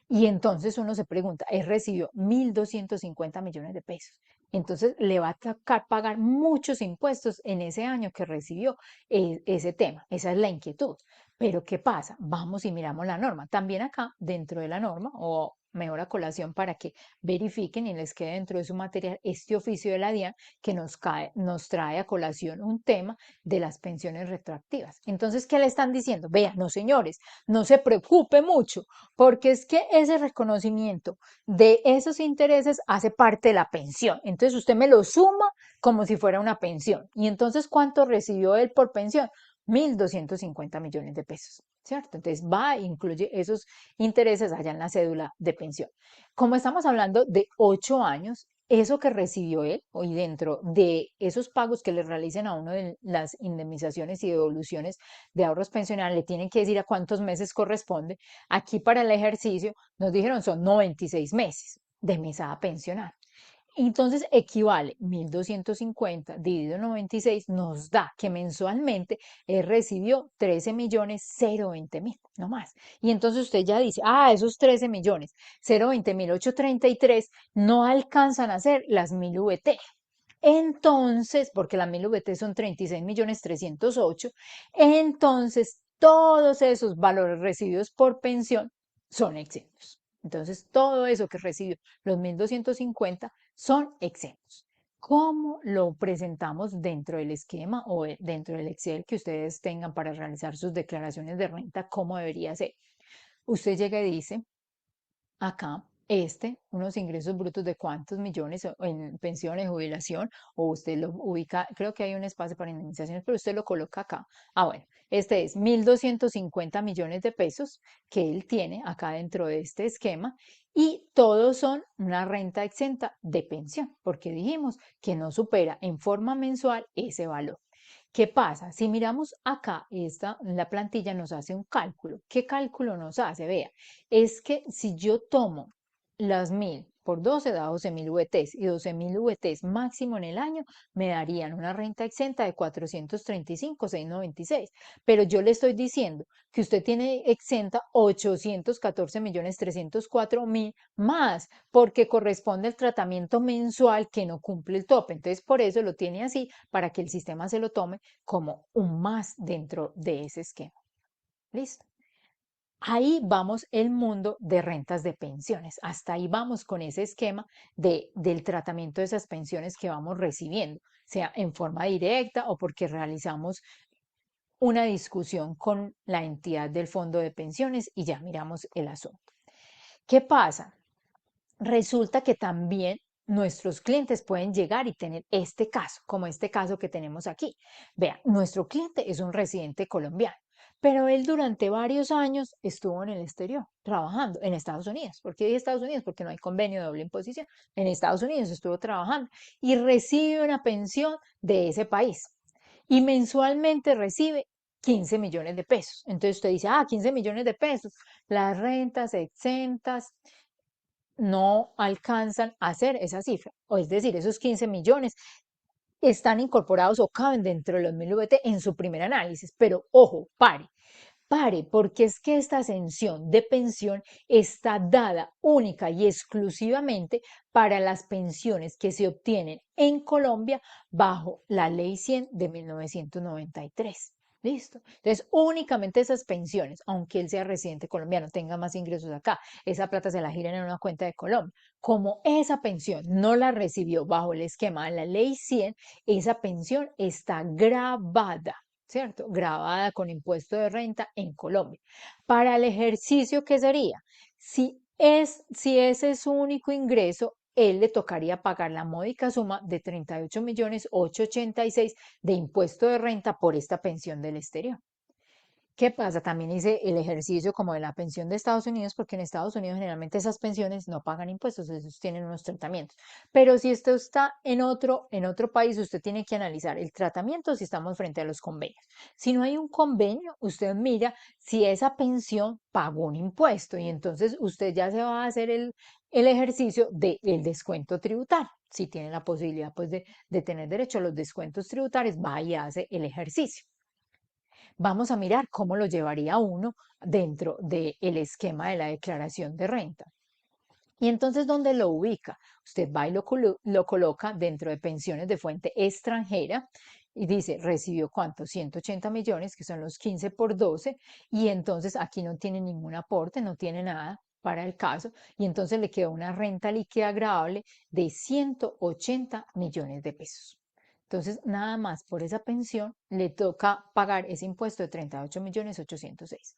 Y entonces uno se pregunta, él recibió 1.250 millones de pesos. Entonces le va a tocar pagar muchos impuestos en ese año que recibió ese tema. Esa es la inquietud. Pero ¿qué pasa? Vamos y miramos la norma. También acá, dentro de la norma, o mejor a colación para que verifiquen y les quede dentro de su material este oficio de la DIAN que nos trae a colación un tema de las pensiones retroactivas. Entonces, ¿qué le están diciendo? Vean, no señores, no se preocupe mucho porque es que ese reconocimiento de esos intereses hace parte de la pensión. Entonces usted me lo suma como si fuera una pensión. Y entonces, ¿cuánto recibió él por pensión? 1.250 millones de pesos, ¿cierto? Entonces va, incluye esos intereses allá en la cédula de pensión. Como estamos hablando de 8 años, eso que recibió él, y dentro de esos pagos que le realicen a uno de las indemnizaciones y devoluciones de ahorros pensionales, le tienen que decir a cuántos meses corresponde. Aquí para el ejercicio nos dijeron son 96 meses de mesada pensional. Entonces equivale 1.250 dividido 96 nos da que mensualmente él recibió 13.020.000, no más. Y entonces usted ya dice, esos 13.020.000, 833 no alcanzan a ser las 1.000 VT. Entonces, porque las 1.000 VT son 36.308.000, entonces todos esos valores recibidos por pensión son exentos. Entonces, todo eso que recibió los 1.250 son exentos. ¿Cómo lo presentamos dentro del esquema o dentro del Excel que ustedes tengan para realizar sus declaraciones de renta? ¿Cómo debería ser? Usted llega y dice, acá, unos ingresos brutos de cuántos millones en pensiones, jubilación, o usted lo ubica, creo que hay un espacio para indemnizaciones, pero usted lo coloca acá. Bueno, este es 1.250 millones de pesos que él tiene acá dentro de este esquema y todos son una renta exenta de pensión, porque dijimos que no supera en forma mensual ese valor. ¿Qué pasa? Si miramos acá, la plantilla nos hace un cálculo. ¿Qué cálculo nos hace? Vea, es que si yo tomo las 1.000 por 12 da 12.000 VTs y 12.000 VTs máximo en el año me darían una renta exenta de 435.696. Pero yo le estoy diciendo que usted tiene exenta 814.304.000 más porque corresponde al tratamiento mensual que no cumple el tope. Entonces, por eso lo tiene así para que el sistema se lo tome como un más dentro de ese esquema. ¿Listo? Ahí vamos el mundo de rentas de pensiones. Hasta ahí vamos con ese esquema del tratamiento de esas pensiones que vamos recibiendo, sea en forma directa o porque realizamos una discusión con la entidad del fondo de pensiones y ya miramos el asunto. ¿Qué pasa? Resulta que también nuestros clientes pueden llegar y tener este caso, como este caso que tenemos aquí. Vean, nuestro cliente es un residente colombiano, pero él durante varios años estuvo en el exterior, trabajando en Estados Unidos. ¿Por qué dije Estados Unidos? Porque no hay convenio de doble imposición. En Estados Unidos estuvo trabajando y recibe una pensión de ese país y mensualmente recibe 15 millones de pesos. Entonces usted dice, 15 millones de pesos, las rentas exentas no alcanzan a hacer esa cifra. O es decir, esos 15 millones están incorporados o caben dentro de los 1.000 VT en su primer análisis. Pero ojo, pare. pare, porque es que esta ascensión de pensión está dada única y exclusivamente para las pensiones que se obtienen en Colombia bajo la Ley 100 de 1993. ¿Listo? Entonces, únicamente esas pensiones, aunque él sea residente colombiano, tenga más ingresos acá, esa plata se la giran en una cuenta de Colombia. Como esa pensión no la recibió bajo el esquema de la Ley 100, esa pensión está grabada, ¿cierto? Grabada con impuesto de renta en Colombia. Para el ejercicio, ¿qué sería? Si ese es su único ingreso, él le tocaría pagar la módica suma de 38.886.000 de impuesto de renta por esta pensión del exterior. ¿Qué pasa? También hice el ejercicio como de la pensión de Estados Unidos, porque en Estados Unidos generalmente esas pensiones no pagan impuestos, esos tienen unos tratamientos. Pero si usted está en otro país, usted tiene que analizar el tratamiento si estamos frente a los convenios. Si no hay un convenio, usted mira si esa pensión pagó un impuesto y entonces usted ya se va a hacer el ejercicio del descuento tributario. Si tiene la posibilidad pues de tener derecho a los descuentos tributarios, va y hace el ejercicio. Vamos a mirar cómo lo llevaría uno dentro del esquema de la declaración de renta. Y entonces, ¿dónde lo ubica? Usted va y lo coloca dentro de pensiones de fuente extranjera y dice, recibió cuánto, 180 millones, que son los 15 por 12, y entonces aquí no tiene ningún aporte, no tiene nada para el caso, y entonces le queda una renta líquida agravable de 180 millones de pesos. Entonces, nada más por esa pensión le toca pagar ese impuesto de 38.806.000.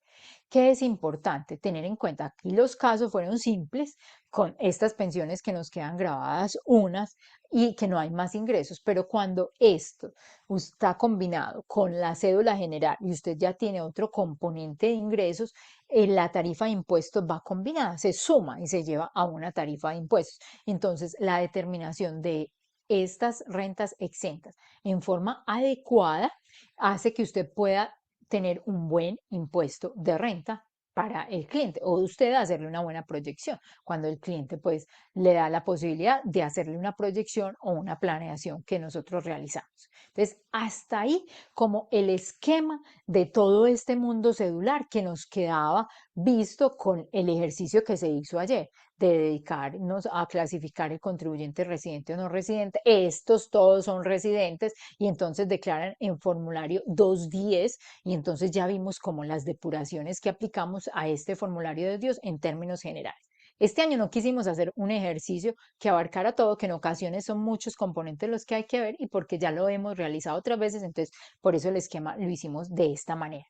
¿Qué es importante tener en cuenta? Aquí los casos fueron simples con estas pensiones que nos quedan grabadas unas y que no hay más ingresos, pero cuando esto está combinado con la cédula general y usted ya tiene otro componente de ingresos, la tarifa de impuestos va combinada, se suma y se lleva a una tarifa de impuestos. Entonces, la determinación de estas rentas exentas en forma adecuada hace que usted pueda tener un buen impuesto de renta para el cliente o usted hacerle una buena proyección cuando el cliente pues le da la posibilidad de hacerle una proyección o una planeación que nosotros realizamos. Entonces, hasta ahí como el esquema de todo este mundo cedular que nos quedaba visto con el ejercicio que se hizo ayer de dedicarnos a clasificar el contribuyente residente o no residente. Estos todos son residentes y entonces declaran en formulario 210 y entonces ya vimos como las depuraciones que aplicamos a este formulario de Dios en términos generales. Este año no quisimos hacer un ejercicio que abarcara todo, que en ocasiones son muchos componentes los que hay que ver y porque ya lo hemos realizado otras veces, entonces por eso el esquema lo hicimos de esta manera.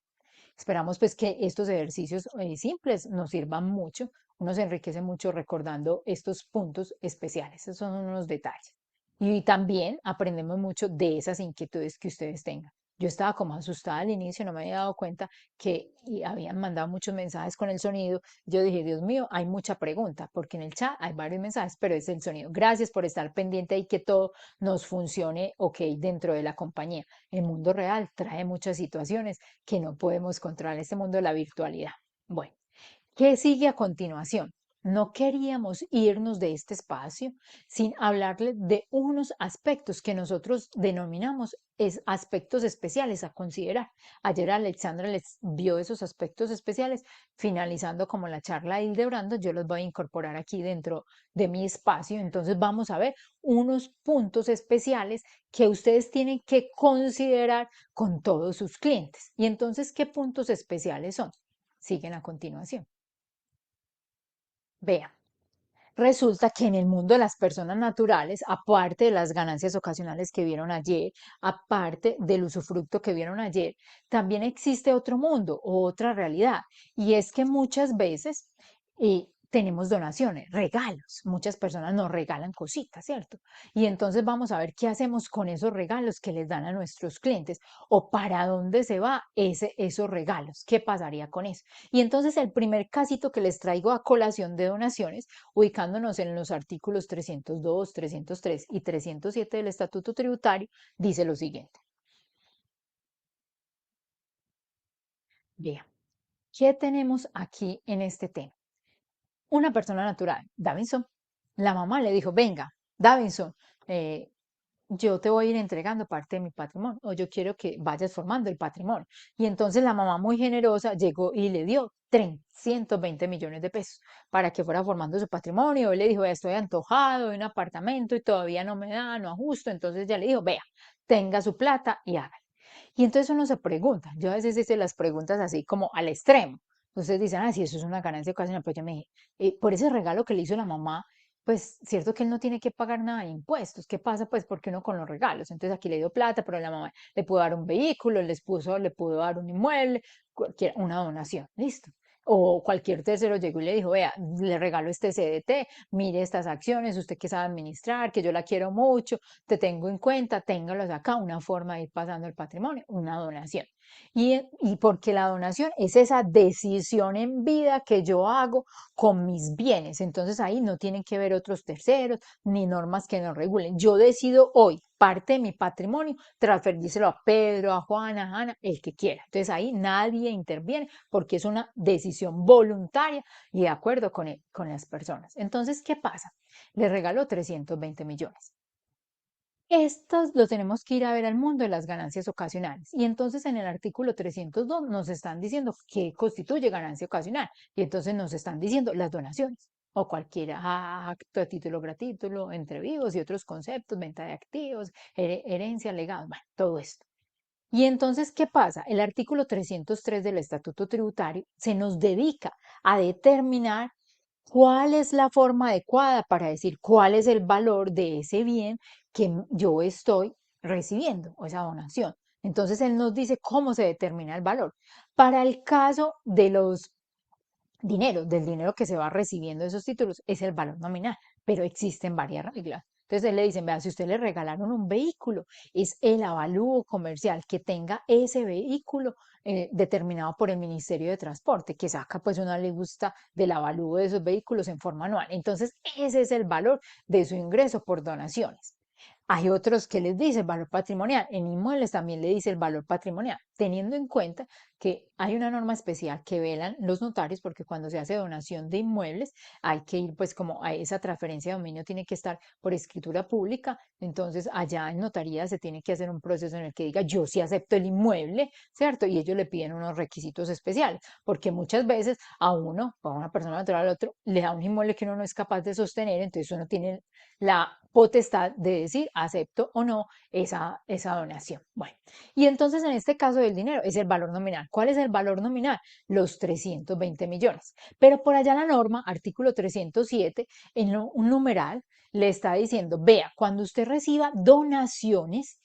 Esperamos pues que estos ejercicios simples nos sirvan mucho. Uno se enriquece mucho recordando estos puntos especiales. Esos son unos detalles. Y también aprendemos mucho de esas inquietudes que ustedes tengan. Yo estaba como asustada al inicio, no me había dado cuenta que habían mandado muchos mensajes con el sonido. Yo dije, Dios mío, hay mucha pregunta, porque en el chat hay varios mensajes, pero es el sonido. Gracias por estar pendiente y que todo nos funcione ok dentro de la compañía. El mundo real trae muchas situaciones que no podemos controlar, este mundo de la virtualidad. Bueno, ¿qué sigue a continuación? No queríamos irnos de este espacio sin hablarle de unos aspectos que nosotros denominamos aspectos especiales a considerar. Ayer Alexandra les vio esos aspectos especiales, finalizando como la charla de Hildebrando, yo los voy a incorporar aquí dentro de mi espacio. Entonces vamos a ver unos puntos especiales que ustedes tienen que considerar con todos sus clientes. Y entonces, ¿qué puntos especiales son? Siguen a continuación. Vean, resulta que en el mundo de las personas naturales, aparte de las ganancias ocasionales que vieron ayer, aparte del usufructo que vieron ayer, también existe otro mundo o otra realidad. Y es que muchas veces tenemos donaciones, regalos. Muchas personas nos regalan cositas, ¿cierto? Y entonces vamos a ver qué hacemos con esos regalos que les dan a nuestros clientes o para dónde se va esos regalos. ¿Qué pasaría con eso? Y entonces el primer casito que les traigo a colación de donaciones, ubicándonos en los artículos 302, 303 y 307 del Estatuto Tributario, dice lo siguiente. Vean, ¿qué tenemos aquí en este tema? Una persona natural, Davinson. La mamá le dijo, venga, Davinson, yo te voy a ir entregando parte de mi patrimonio o yo quiero que vayas formando el patrimonio. Y entonces la mamá muy generosa llegó y le dio 320 millones de pesos para que fuera formando su patrimonio. Él le dijo, "Vea, estoy antojado de un apartamento y todavía no me da, no ajusto". Entonces ya le dijo, vea, tenga su plata y haga. Y entonces uno se pregunta, yo a veces hice las preguntas así como al extremo. Entonces dicen, ah, si eso es una ganancia ocasional, pues yo me dije, por ese regalo que le hizo la mamá, pues cierto que él no tiene que pagar nada de impuestos. ¿Qué pasa? Pues porque uno con los regalos. Entonces aquí le dio plata, pero la mamá le pudo dar un vehículo, le pudo dar un inmueble, una donación, listo. O cualquier tercero llegó y le dijo, vea, le regalo este CDT, mire estas acciones, usted que sabe administrar, que yo la quiero mucho, te tengo en cuenta, téngalos acá, una forma de ir pasando el patrimonio, una donación. Y porque la donación es esa decisión en vida que yo hago con mis bienes. Entonces ahí no tienen que ver otros terceros ni normas que nos regulen. Yo decido hoy parte de mi patrimonio transferírselo a Pedro, a Juana, a Ana, el que quiera. Entonces ahí nadie interviene porque es una decisión voluntaria y de acuerdo con las personas. Entonces, ¿qué pasa? Le regaló 320 millones. Estos lo tenemos que ir a ver al mundo de las ganancias ocasionales. Y entonces en el artículo 302 nos están diciendo qué constituye ganancia ocasional. Y entonces nos están diciendo las donaciones o cualquier acto a título gratuito, entre vivos y otros conceptos, venta de activos, herencia, legado, bueno, todo esto. Y entonces, ¿qué pasa? El artículo 303 del Estatuto Tributario se nos dedica a determinar cuál es la forma adecuada para decir cuál es el valor de ese bien que yo estoy recibiendo o esa donación. Entonces, él nos dice cómo se determina el valor. Para el caso de los del dinero que se va recibiendo de esos títulos, es el valor nominal, pero existen varias reglas. Entonces él le dicen, vea, si usted le regalaron un vehículo, es el avalúo comercial que tenga ese vehículo determinado por el Ministerio de Transporte, que saca pues una lista del avalúo de esos vehículos en forma anual. Entonces ese es el valor de su ingreso por donaciones. Hay otros que les dice el valor patrimonial. En inmuebles también le dice el valor patrimonial, teniendo en cuenta que hay una norma especial que velan los notarios, porque cuando se hace donación de inmuebles hay que ir, pues como a esa transferencia de dominio tiene que estar por escritura pública, entonces allá en notaría se tiene que hacer un proceso en el que diga yo sí acepto el inmueble, ¿cierto? Y ellos le piden unos requisitos especiales, porque muchas veces a uno, a una persona natural al otro, le da un inmueble que uno no es capaz de sostener, entonces uno tiene la potestad de decir acepto o no esa donación. Bueno, y entonces en este caso del dinero es el valor nominal. ¿Cuál es el valor nominal? Los 320 millones. Pero por allá la norma, artículo 307, en un numeral, le está diciendo, vea, cuando usted reciba donaciones,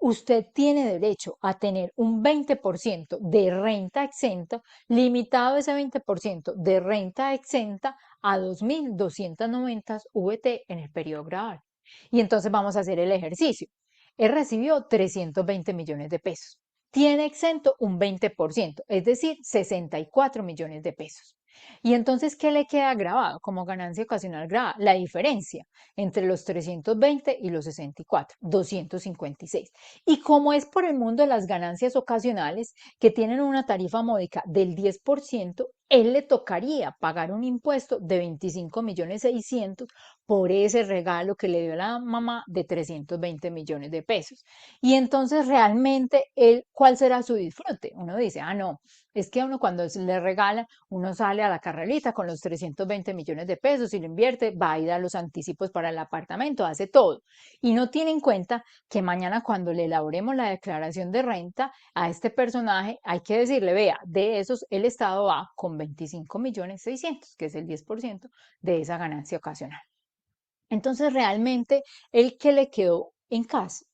usted tiene derecho a tener un 20% de renta exenta, limitado ese 20% de renta exenta a 2.290 VT en el periodo grabable. Y entonces vamos a hacer el ejercicio. Él recibió 320 millones de pesos. Tiene exento un 20%, es decir, 64 millones de pesos. Y entonces, ¿qué le queda grabado como ganancia ocasional grabada? La diferencia entre los 320 y los 64, 256. Y como es por el mundo de las ganancias ocasionales que tienen una tarifa módica del 10%, él le tocaría pagar un impuesto de 25 millones 600 por ese regalo que le dio la mamá de 320 millones de pesos. Y entonces realmente ¿cuál será su disfrute? Uno dice, ah, no, es que a uno cuando le regalan, uno sale a la carrerita con los 320 millones de pesos y lo invierte, va a ir a los anticipos para el apartamento, hace todo. Y no tiene en cuenta que mañana cuando le elaboremos la declaración de renta a este personaje, hay que decirle, vea, de esos el Estado va con 25 millones 600, que es el 10% de esa ganancia ocasional. Entonces, realmente, ¿el que le quedó en casa?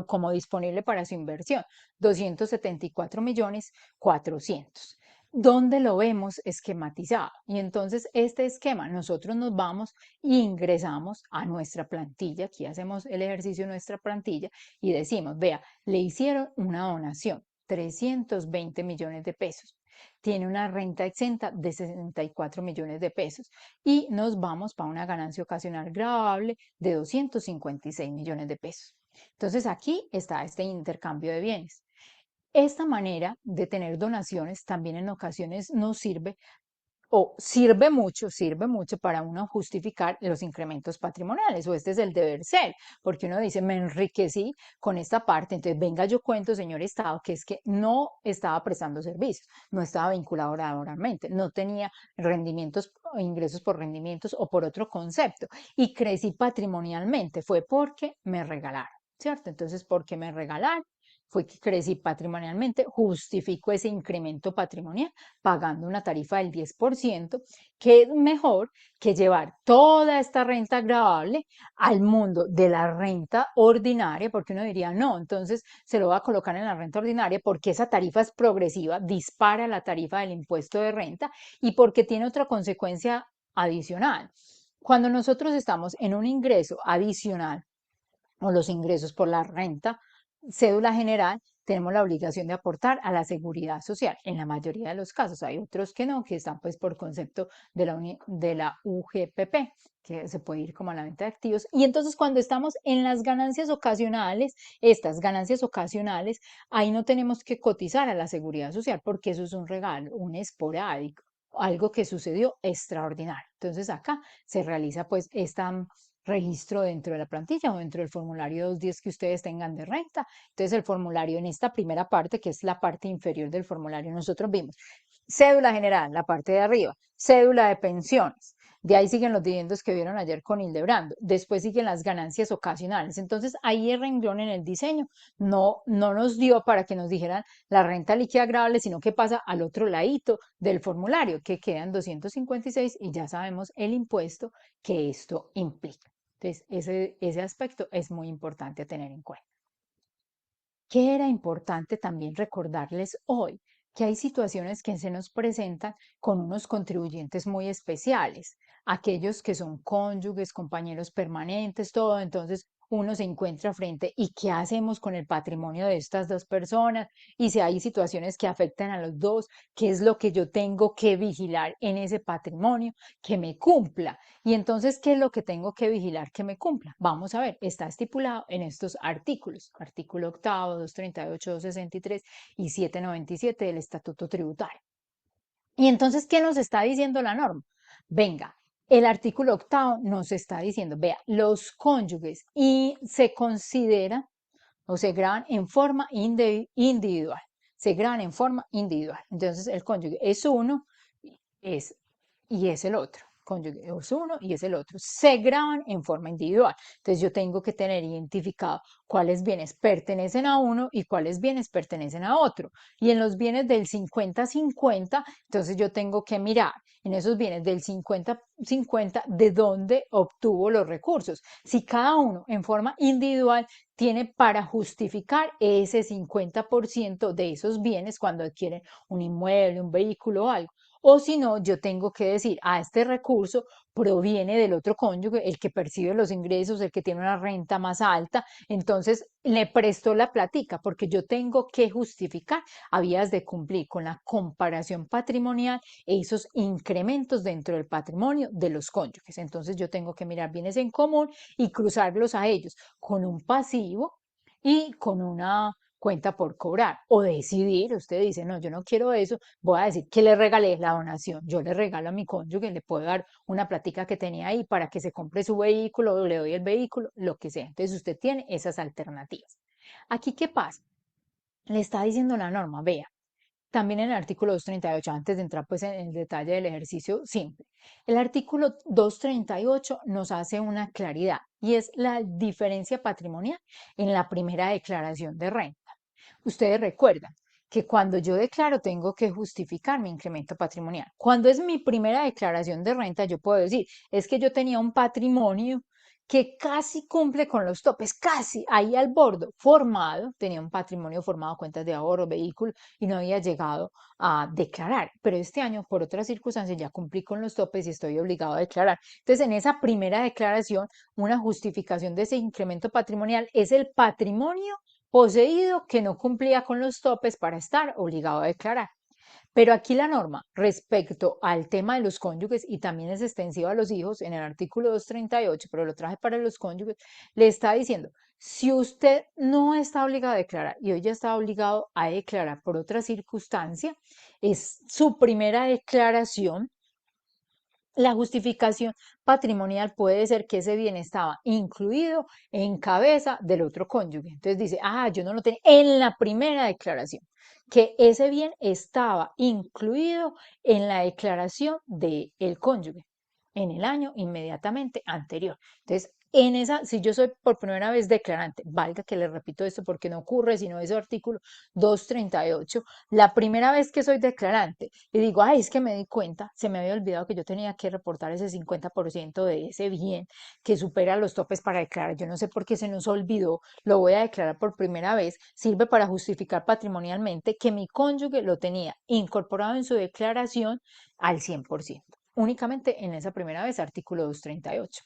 Como disponible para su inversión, 274 millones 400. ¿Dónde lo vemos esquematizado? Y entonces este esquema nosotros nos vamos e ingresamos a nuestra plantilla, aquí hacemos el ejercicio de nuestra plantilla y decimos, vea, le hicieron una donación, 320 millones de pesos. Tiene una renta exenta de 64 millones de pesos y nos vamos para una ganancia ocasional gravable de 256 millones de pesos. Entonces aquí está este intercambio de bienes. Esta manera de tener donaciones también en ocasiones nos sirve o sirve mucho para uno justificar los incrementos patrimoniales, o este es el deber ser, porque uno dice, me enriquecí con esta parte, entonces venga, yo cuento, señor Estado, que es que no estaba prestando servicios, no estaba vinculado laboralmente, no tenía rendimientos o ingresos por rendimientos o por otro concepto, y crecí patrimonialmente, fue porque me regalaron, ¿cierto? Entonces, porque me regalaron, fue que crecí patrimonialmente, justifico ese incremento patrimonial pagando una tarifa del 10%, que es mejor que llevar toda esta renta agravable al mundo de la renta ordinaria, porque uno diría, no, entonces se lo va a colocar en la renta ordinaria porque esa tarifa es progresiva, dispara la tarifa del impuesto de renta y porque tiene otra consecuencia adicional. Cuando nosotros estamos en un ingreso adicional o los ingresos por la renta, cédula general, tenemos la obligación de aportar a la seguridad social. En la mayoría de los casos, hay otros que no, que están pues por concepto de la UGPP, que se puede ir como a la venta de activos. Y entonces cuando estamos en las ganancias ocasionales, estas ganancias ocasionales, ahí no tenemos que cotizar a la seguridad social porque eso es un regalo, un esporádico, algo que sucedió extraordinario. Entonces acá se realiza pues esta registro dentro de la plantilla o dentro del formulario 210 que ustedes tengan de renta. Entonces el formulario en esta primera parte, que es la parte inferior del formulario, nosotros vimos cédula general, la parte de arriba, cédula de pensiones. De ahí siguen los dividendos que vieron ayer con Hildebrando. Después siguen las ganancias ocasionales. Entonces ahí el renglón en el diseño no nos dio para que nos dijeran la renta líquida agravable, sino que pasa al otro ladito del formulario, que quedan 256 y ya sabemos el impuesto que esto implica. Entonces, ese aspecto es muy importante a tener en cuenta. ¿Qué era importante también recordarles hoy? Que hay situaciones que se nos presentan con unos contribuyentes muy especiales, aquellos que son cónyuges, compañeros permanentes, todo. Entonces, uno se encuentra frente y qué hacemos con el patrimonio de estas dos personas y si hay situaciones que afectan a los dos, qué es lo que yo tengo que vigilar en ese patrimonio, que me cumpla. Y entonces, ¿qué es lo que tengo que vigilar que me cumpla? Vamos a ver, está estipulado en estos artículos, artículo octavo, 238, 263 y 797 del Estatuto Tributario. Y entonces, ¿qué nos está diciendo la norma? Venga, el artículo octavo nos está diciendo, vea, los cónyuges y se considera o se graban en forma individual. Se graban en forma individual. Entonces, el cónyuge es uno es, y es el otro. Cónyuge es uno y es el otro. Se graban en forma individual. Entonces, yo tengo que tener identificado cuáles bienes pertenecen a uno y cuáles bienes pertenecen a otro. Y en los bienes del 50-50, entonces yo tengo que mirar en esos bienes del 50-50 de dónde obtuvo los recursos. Si cada uno en forma individual tiene para justificar ese 50% de esos bienes cuando adquieren un inmueble, un vehículo o algo. O si no, yo tengo que decir, este recurso proviene del otro cónyuge, el que percibe los ingresos, el que tiene una renta más alta, entonces le prestó la platica porque yo tengo que justificar, habías de cumplir con la comparación patrimonial e esos incrementos dentro del patrimonio de los cónyuges. Entonces yo tengo que mirar bienes en común y cruzarlos a ellos con un pasivo y con una cuenta por cobrar o decidir, usted dice, no, yo no quiero eso, voy a decir que le regalé la donación, yo le regalo a mi cónyuge, le puedo dar una platica que tenía ahí para que se compre su vehículo, o le doy el vehículo, lo que sea. Entonces usted tiene esas alternativas. Aquí, ¿qué pasa? Le está diciendo la norma, vea, también en el artículo 238, antes de entrar pues en el detalle del ejercicio simple, el artículo 238 nos hace una claridad y es la diferencia patrimonial en la primera declaración de renta. Ustedes recuerdan que cuando yo declaro tengo que justificar mi incremento patrimonial. Cuando es mi primera declaración de renta, yo puedo decir, es que yo tenía un patrimonio que casi cumple con los topes, casi ahí al borde, formado, tenía un patrimonio formado, cuentas de ahorro, vehículo, y no había llegado a declarar. Pero este año, por otras circunstancias, ya cumplí con los topes y estoy obligado a declarar. Entonces, en esa primera declaración, una justificación de ese incremento patrimonial es el patrimonio poseído que no cumplía con los topes para estar obligado a declarar. Pero aquí la norma respecto al tema de los cónyuges, y también es extensiva a los hijos en el artículo 238, pero lo traje para los cónyuges, le está diciendo, si usted no está obligado a declarar y hoy ya está obligado a declarar por otra circunstancia, es su primera declaración, La justificación patrimonial puede ser que ese bien estaba incluido en cabeza del otro cónyuge. Entonces dice, yo no lo tenía en la primera declaración, que ese bien estaba incluido en la declaración del cónyuge en el año inmediatamente anterior. Entonces, en esa, si yo soy por primera vez declarante, valga que le repito esto porque no ocurre sino ese artículo 238, la primera vez que soy declarante y digo, es que me di cuenta, se me había olvidado que yo tenía que reportar ese 50% de ese bien que supera los topes para declarar. Yo no sé por qué se nos olvidó, lo voy a declarar por primera vez, sirve para justificar patrimonialmente que mi cónyuge lo tenía incorporado en su declaración al 100%. Únicamente en esa primera vez, artículo 238.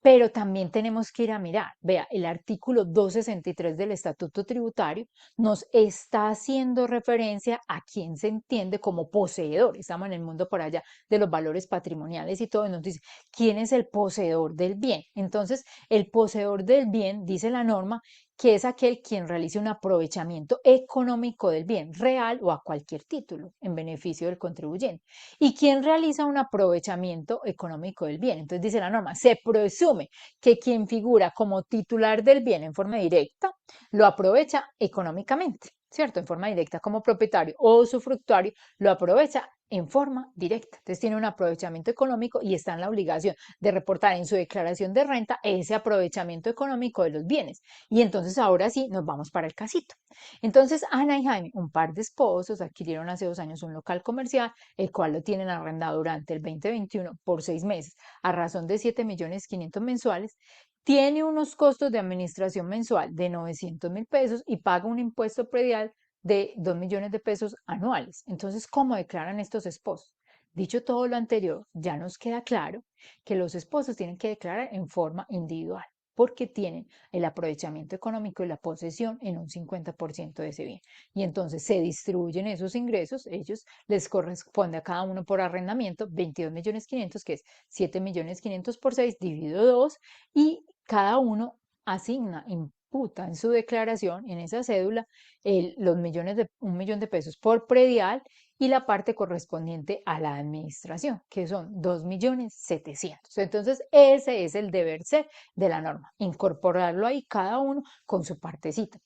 Pero también tenemos que ir a mirar, vea, el artículo 263 del Estatuto Tributario nos está haciendo referencia a quien se entiende como poseedor. Estamos en el mundo por allá de los valores patrimoniales y todo, y nos dice, ¿quién es el poseedor del bien? Entonces, el poseedor del bien, dice la norma, que es aquel quien realice un aprovechamiento económico del bien, real o a cualquier título, en beneficio del contribuyente. ¿Y quién realiza un aprovechamiento económico del bien? Entonces dice la norma, se presume que quien figura como titular del bien en forma directa lo aprovecha económicamente, ¿cierto? En forma directa como propietario o usufructuario lo aprovecha en forma directa. Entonces tiene un aprovechamiento económico y está en la obligación de reportar en su declaración de renta ese aprovechamiento económico de los bienes. Y entonces ahora sí nos vamos para el casito. Entonces Ana y Jaime, un par de esposos, adquirieron hace 2 años un local comercial, el cual lo tienen arrendado durante el 2021 por 6 meses a razón de 7.500.000 mensuales. Tiene unos costos de administración mensual de 900.000 pesos y paga un impuesto predial de 2 millones de pesos anuales. Entonces, ¿cómo declaran estos esposos? Dicho todo lo anterior, ya nos queda claro que los esposos tienen que declarar en forma individual porque tienen el aprovechamiento económico y la posesión en un 50% de ese bien. Y entonces se distribuyen esos ingresos, ellos les corresponde a cada uno por arrendamiento 22.500.000, que es 7.500.000 por 6, dividido 2, y cada uno asigna, imputa en su declaración, en esa cédula, los millones de, 1 millón de pesos por predial y la parte correspondiente a la administración, que son 2.700.000. Entonces, ese es el deber ser de la norma, incorporarlo ahí cada uno con su partecita.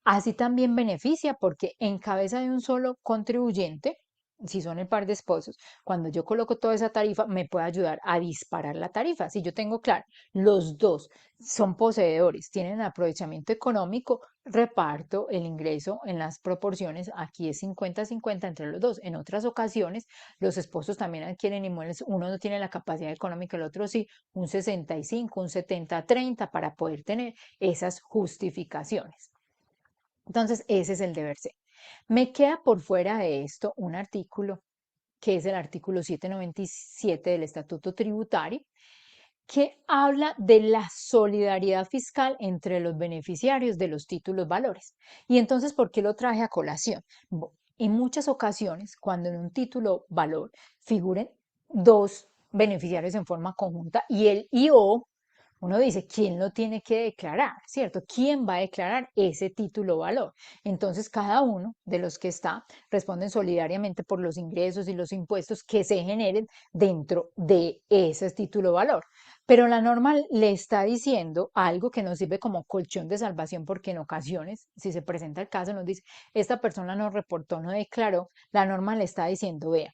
Así también beneficia porque en cabeza de un solo contribuyente, si son el par de esposos, cuando yo coloco toda esa tarifa, me puede ayudar a disparar la tarifa. Si yo tengo claro, los dos son poseedores, tienen aprovechamiento económico, reparto el ingreso en las proporciones. Aquí es 50-50 entre los dos. En otras ocasiones, los esposos también adquieren inmuebles. Uno no tiene la capacidad económica, el otro sí, un 65, un 70-30 para poder tener esas justificaciones. Entonces, ese es el deber ser. Me queda por fuera de esto un artículo, que es el artículo 797 del Estatuto Tributario, que habla de la solidaridad fiscal entre los beneficiarios de los títulos valores. Y entonces, ¿por qué lo traje a colación? En muchas ocasiones, cuando en un título valor figuren dos beneficiarios en forma conjunta y el IO, uno dice, ¿quién lo tiene que declarar? ¿Cierto? ¿Quién va a declarar ese título valor? Entonces, cada uno de los que está responden solidariamente por los ingresos y los impuestos que se generen dentro de ese título valor. Pero la norma le está diciendo algo que nos sirve como colchón de salvación porque en ocasiones, si se presenta el caso, nos dice, esta persona no reportó, no declaró, la norma le está diciendo, vea,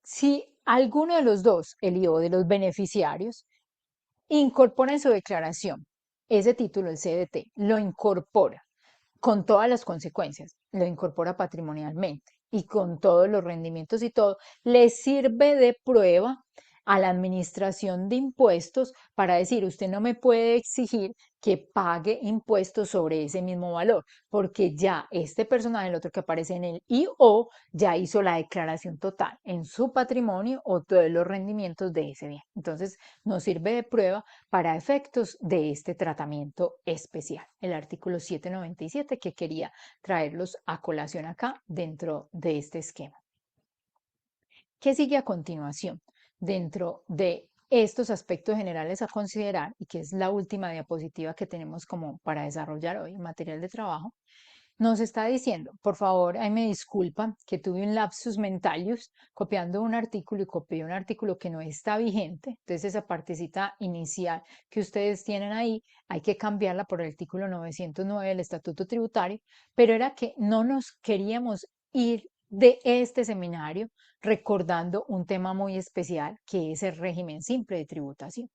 si alguno de los dos, el IO de los beneficiarios, incorpora en su declaración ese título, el CDT, lo incorpora con todas las consecuencias, lo incorpora patrimonialmente y con todos los rendimientos y todo, le sirve de prueba a la administración de impuestos para decir, usted no me puede exigir que pague impuestos sobre ese mismo valor, porque ya este personaje, el otro que aparece en el IO, ya hizo la declaración total en su patrimonio o todos los rendimientos de ese bien. Entonces, nos sirve de prueba para efectos de este tratamiento especial. El artículo 797 que quería traerlos a colación acá dentro de este esquema. ¿Qué sigue a continuación? Dentro de estos aspectos generales a considerar, y que es la última diapositiva que tenemos como para desarrollar hoy, material de trabajo, Nos está diciendo, por favor, ahí me disculpan que tuve un lapsus mentalius copiando un artículo y copié un artículo que no está vigente. Entonces esa partecita inicial que ustedes tienen ahí hay que cambiarla por el artículo 909 del Estatuto Tributario, pero era que no nos queríamos ir de este seminario recordando un tema muy especial que es el régimen simple de tributación.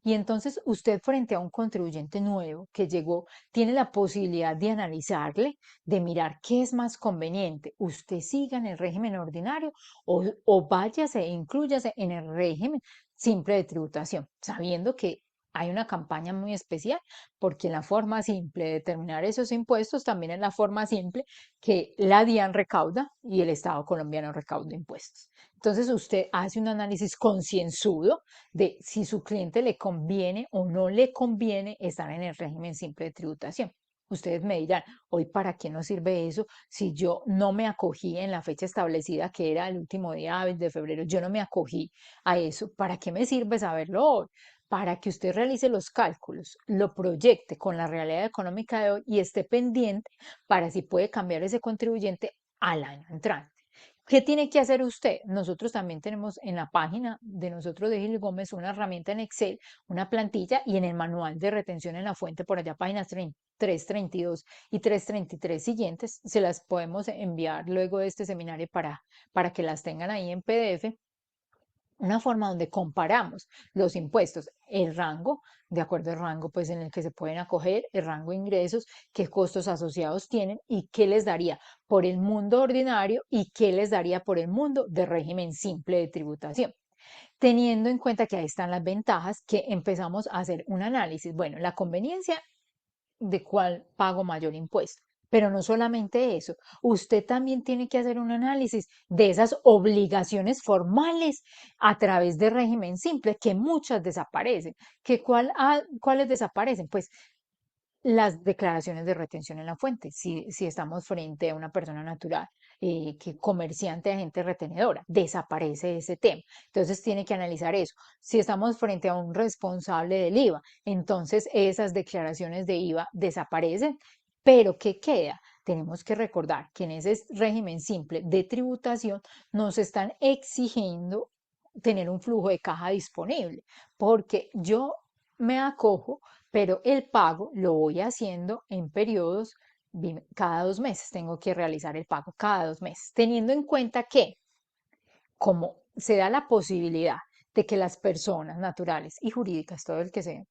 Y entonces usted frente a un contribuyente nuevo que llegó, tiene la posibilidad de analizarle, de mirar qué es más conveniente. Usted siga en el régimen ordinario o váyase e inclúyase en el régimen simple de tributación, sabiendo que hay una campaña muy especial, porque la forma simple de determinar esos impuestos también es la forma simple que la DIAN recauda y el Estado colombiano recauda impuestos. Entonces usted hace un análisis concienzudo de si su cliente le conviene o no le conviene estar en el régimen simple de tributación. Ustedes me dirán, hoy para qué nos sirve eso si yo no me acogí en la fecha establecida que era el último día hábil de febrero, yo no me acogí a eso, ¿para qué me sirve saberlo hoy? Para que usted realice los cálculos, lo proyecte con la realidad económica de hoy y esté pendiente para si puede cambiar ese contribuyente al año entrante. ¿Qué tiene que hacer usted? Nosotros también tenemos en la página de nosotros de Gil Gómez una herramienta en Excel, una plantilla y en el manual de retención en la fuente, por allá páginas 332 y 333 siguientes, se las podemos enviar luego de este seminario para que las tengan ahí en PDF, una forma donde comparamos los impuestos, el rango, de acuerdo al rango pues en el que se pueden acoger, el rango de ingresos, qué costos asociados tienen y qué les daría por el mundo ordinario y qué les daría por el mundo de régimen simple de tributación. Teniendo en cuenta que ahí están las ventajas, que empezamos a hacer un análisis. Bueno, la conveniencia de cuál pago mayor impuesto. Pero no solamente eso, usted también tiene que hacer un análisis de esas obligaciones formales a través de régimen simple, que muchas desaparecen. ¿Cuáles desaparecen? Pues las declaraciones de retención en la fuente, si estamos frente a una persona natural, que comerciante, agente retenedora, desaparece ese tema. Entonces tiene que analizar eso. Si estamos frente a un responsable del IVA, entonces esas declaraciones de IVA desaparecen, pero ¿qué queda? Tenemos que recordar que en ese régimen simple de tributación nos están exigiendo tener un flujo de caja disponible, porque yo me acojo, pero el pago lo voy haciendo en periodos cada 2 meses. Tengo que realizar el pago cada 2 meses, teniendo en cuenta que como se da la posibilidad de que las personas naturales y jurídicas, todo el que sea,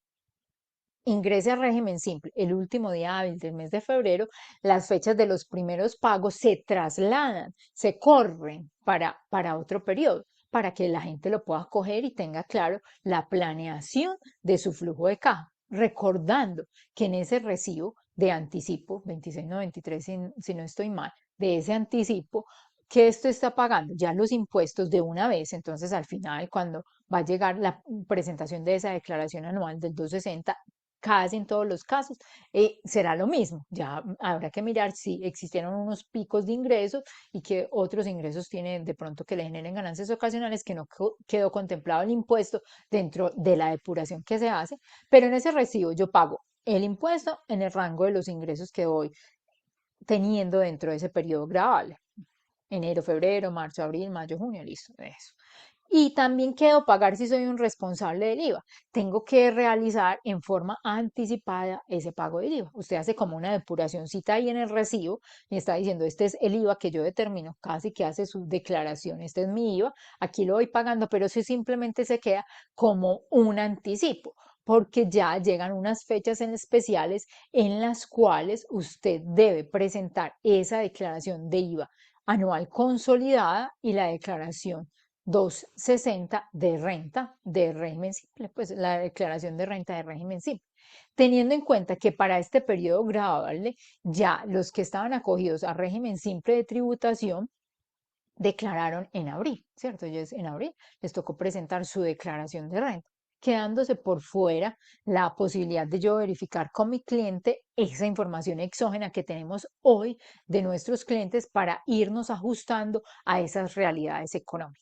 ingrese al régimen simple el último día hábil del mes de febrero, las fechas de los primeros pagos se trasladan, se corren para otro periodo, para que la gente lo pueda coger y tenga claro la planeación de su flujo de caja, recordando que en ese recibo de anticipo, 2693 si no estoy mal, de ese anticipo, que esto está pagando ya los impuestos de una vez, entonces al final cuando va a llegar la presentación de esa declaración anual del 260, casi en todos los casos, será lo mismo. Ya habrá que mirar si existieron unos picos de ingresos y que otros ingresos tienen de pronto que le generen ganancias ocasionales que no quedó contemplado el impuesto dentro de la depuración que se hace, pero en ese recibo yo pago el impuesto en el rango de los ingresos que voy teniendo dentro de ese periodo gravable. Enero, febrero, marzo, abril, mayo, junio, listo, eso. Y también quedo pagar si soy un responsable del IVA. Tengo que realizar en forma anticipada ese pago del IVA. Usted hace como una depuracióncita ahí en el recibo y está diciendo, este es el IVA que yo determino, casi que hace su declaración, este es mi IVA, aquí lo voy pagando, pero eso simplemente se queda como un anticipo, porque ya llegan unas fechas en especiales en las cuales usted debe presentar esa declaración de IVA anual consolidada y la declaración 260 de renta de régimen simple, pues la declaración de renta de régimen simple. Teniendo en cuenta que para este periodo gravable ya los que estaban acogidos a régimen simple de tributación declararon en abril, ¿cierto? Ellos en abril les tocó presentar su declaración de renta, quedándose por fuera la posibilidad de yo verificar con mi cliente esa información exógena que tenemos hoy de nuestros clientes para irnos ajustando a esas realidades económicas.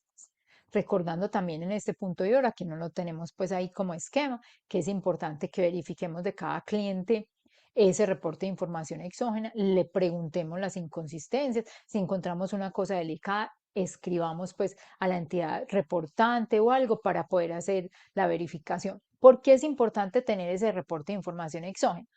Recordando también en este punto de hora que no lo tenemos pues ahí como esquema, que es importante que verifiquemos de cada cliente ese reporte de información exógena, le preguntemos las inconsistencias, si encontramos una cosa delicada, escribamos pues a la entidad reportante o algo para poder hacer la verificación. ¿Por qué es importante tener ese reporte de información exógena?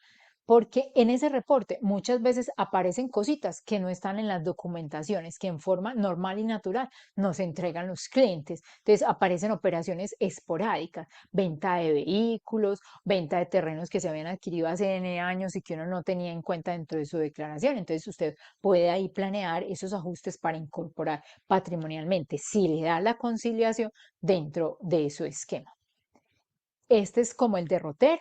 Porque en ese reporte muchas veces aparecen cositas que no están en las documentaciones, que en forma normal y natural nos entregan los clientes. Entonces aparecen operaciones esporádicas, venta de vehículos, venta de terrenos que se habían adquirido hace N años y que uno no tenía en cuenta dentro de su declaración. Entonces usted puede ahí planear esos ajustes para incorporar patrimonialmente, si le da la conciliación dentro de su esquema. Este es como el derrotero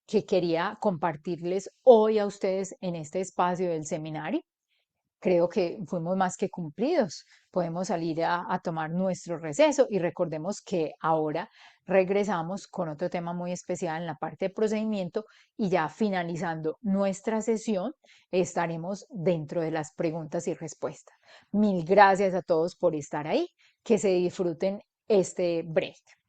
que quería compartirles hoy a ustedes en este espacio del seminario. Creo que fuimos más que cumplidos. Podemos salir a tomar nuestro receso y recordemos que ahora regresamos con otro tema muy especial en la parte de procedimiento y ya finalizando nuestra sesión estaremos dentro de las preguntas y respuestas. Mil gracias a todos por estar ahí. Que se disfruten este break.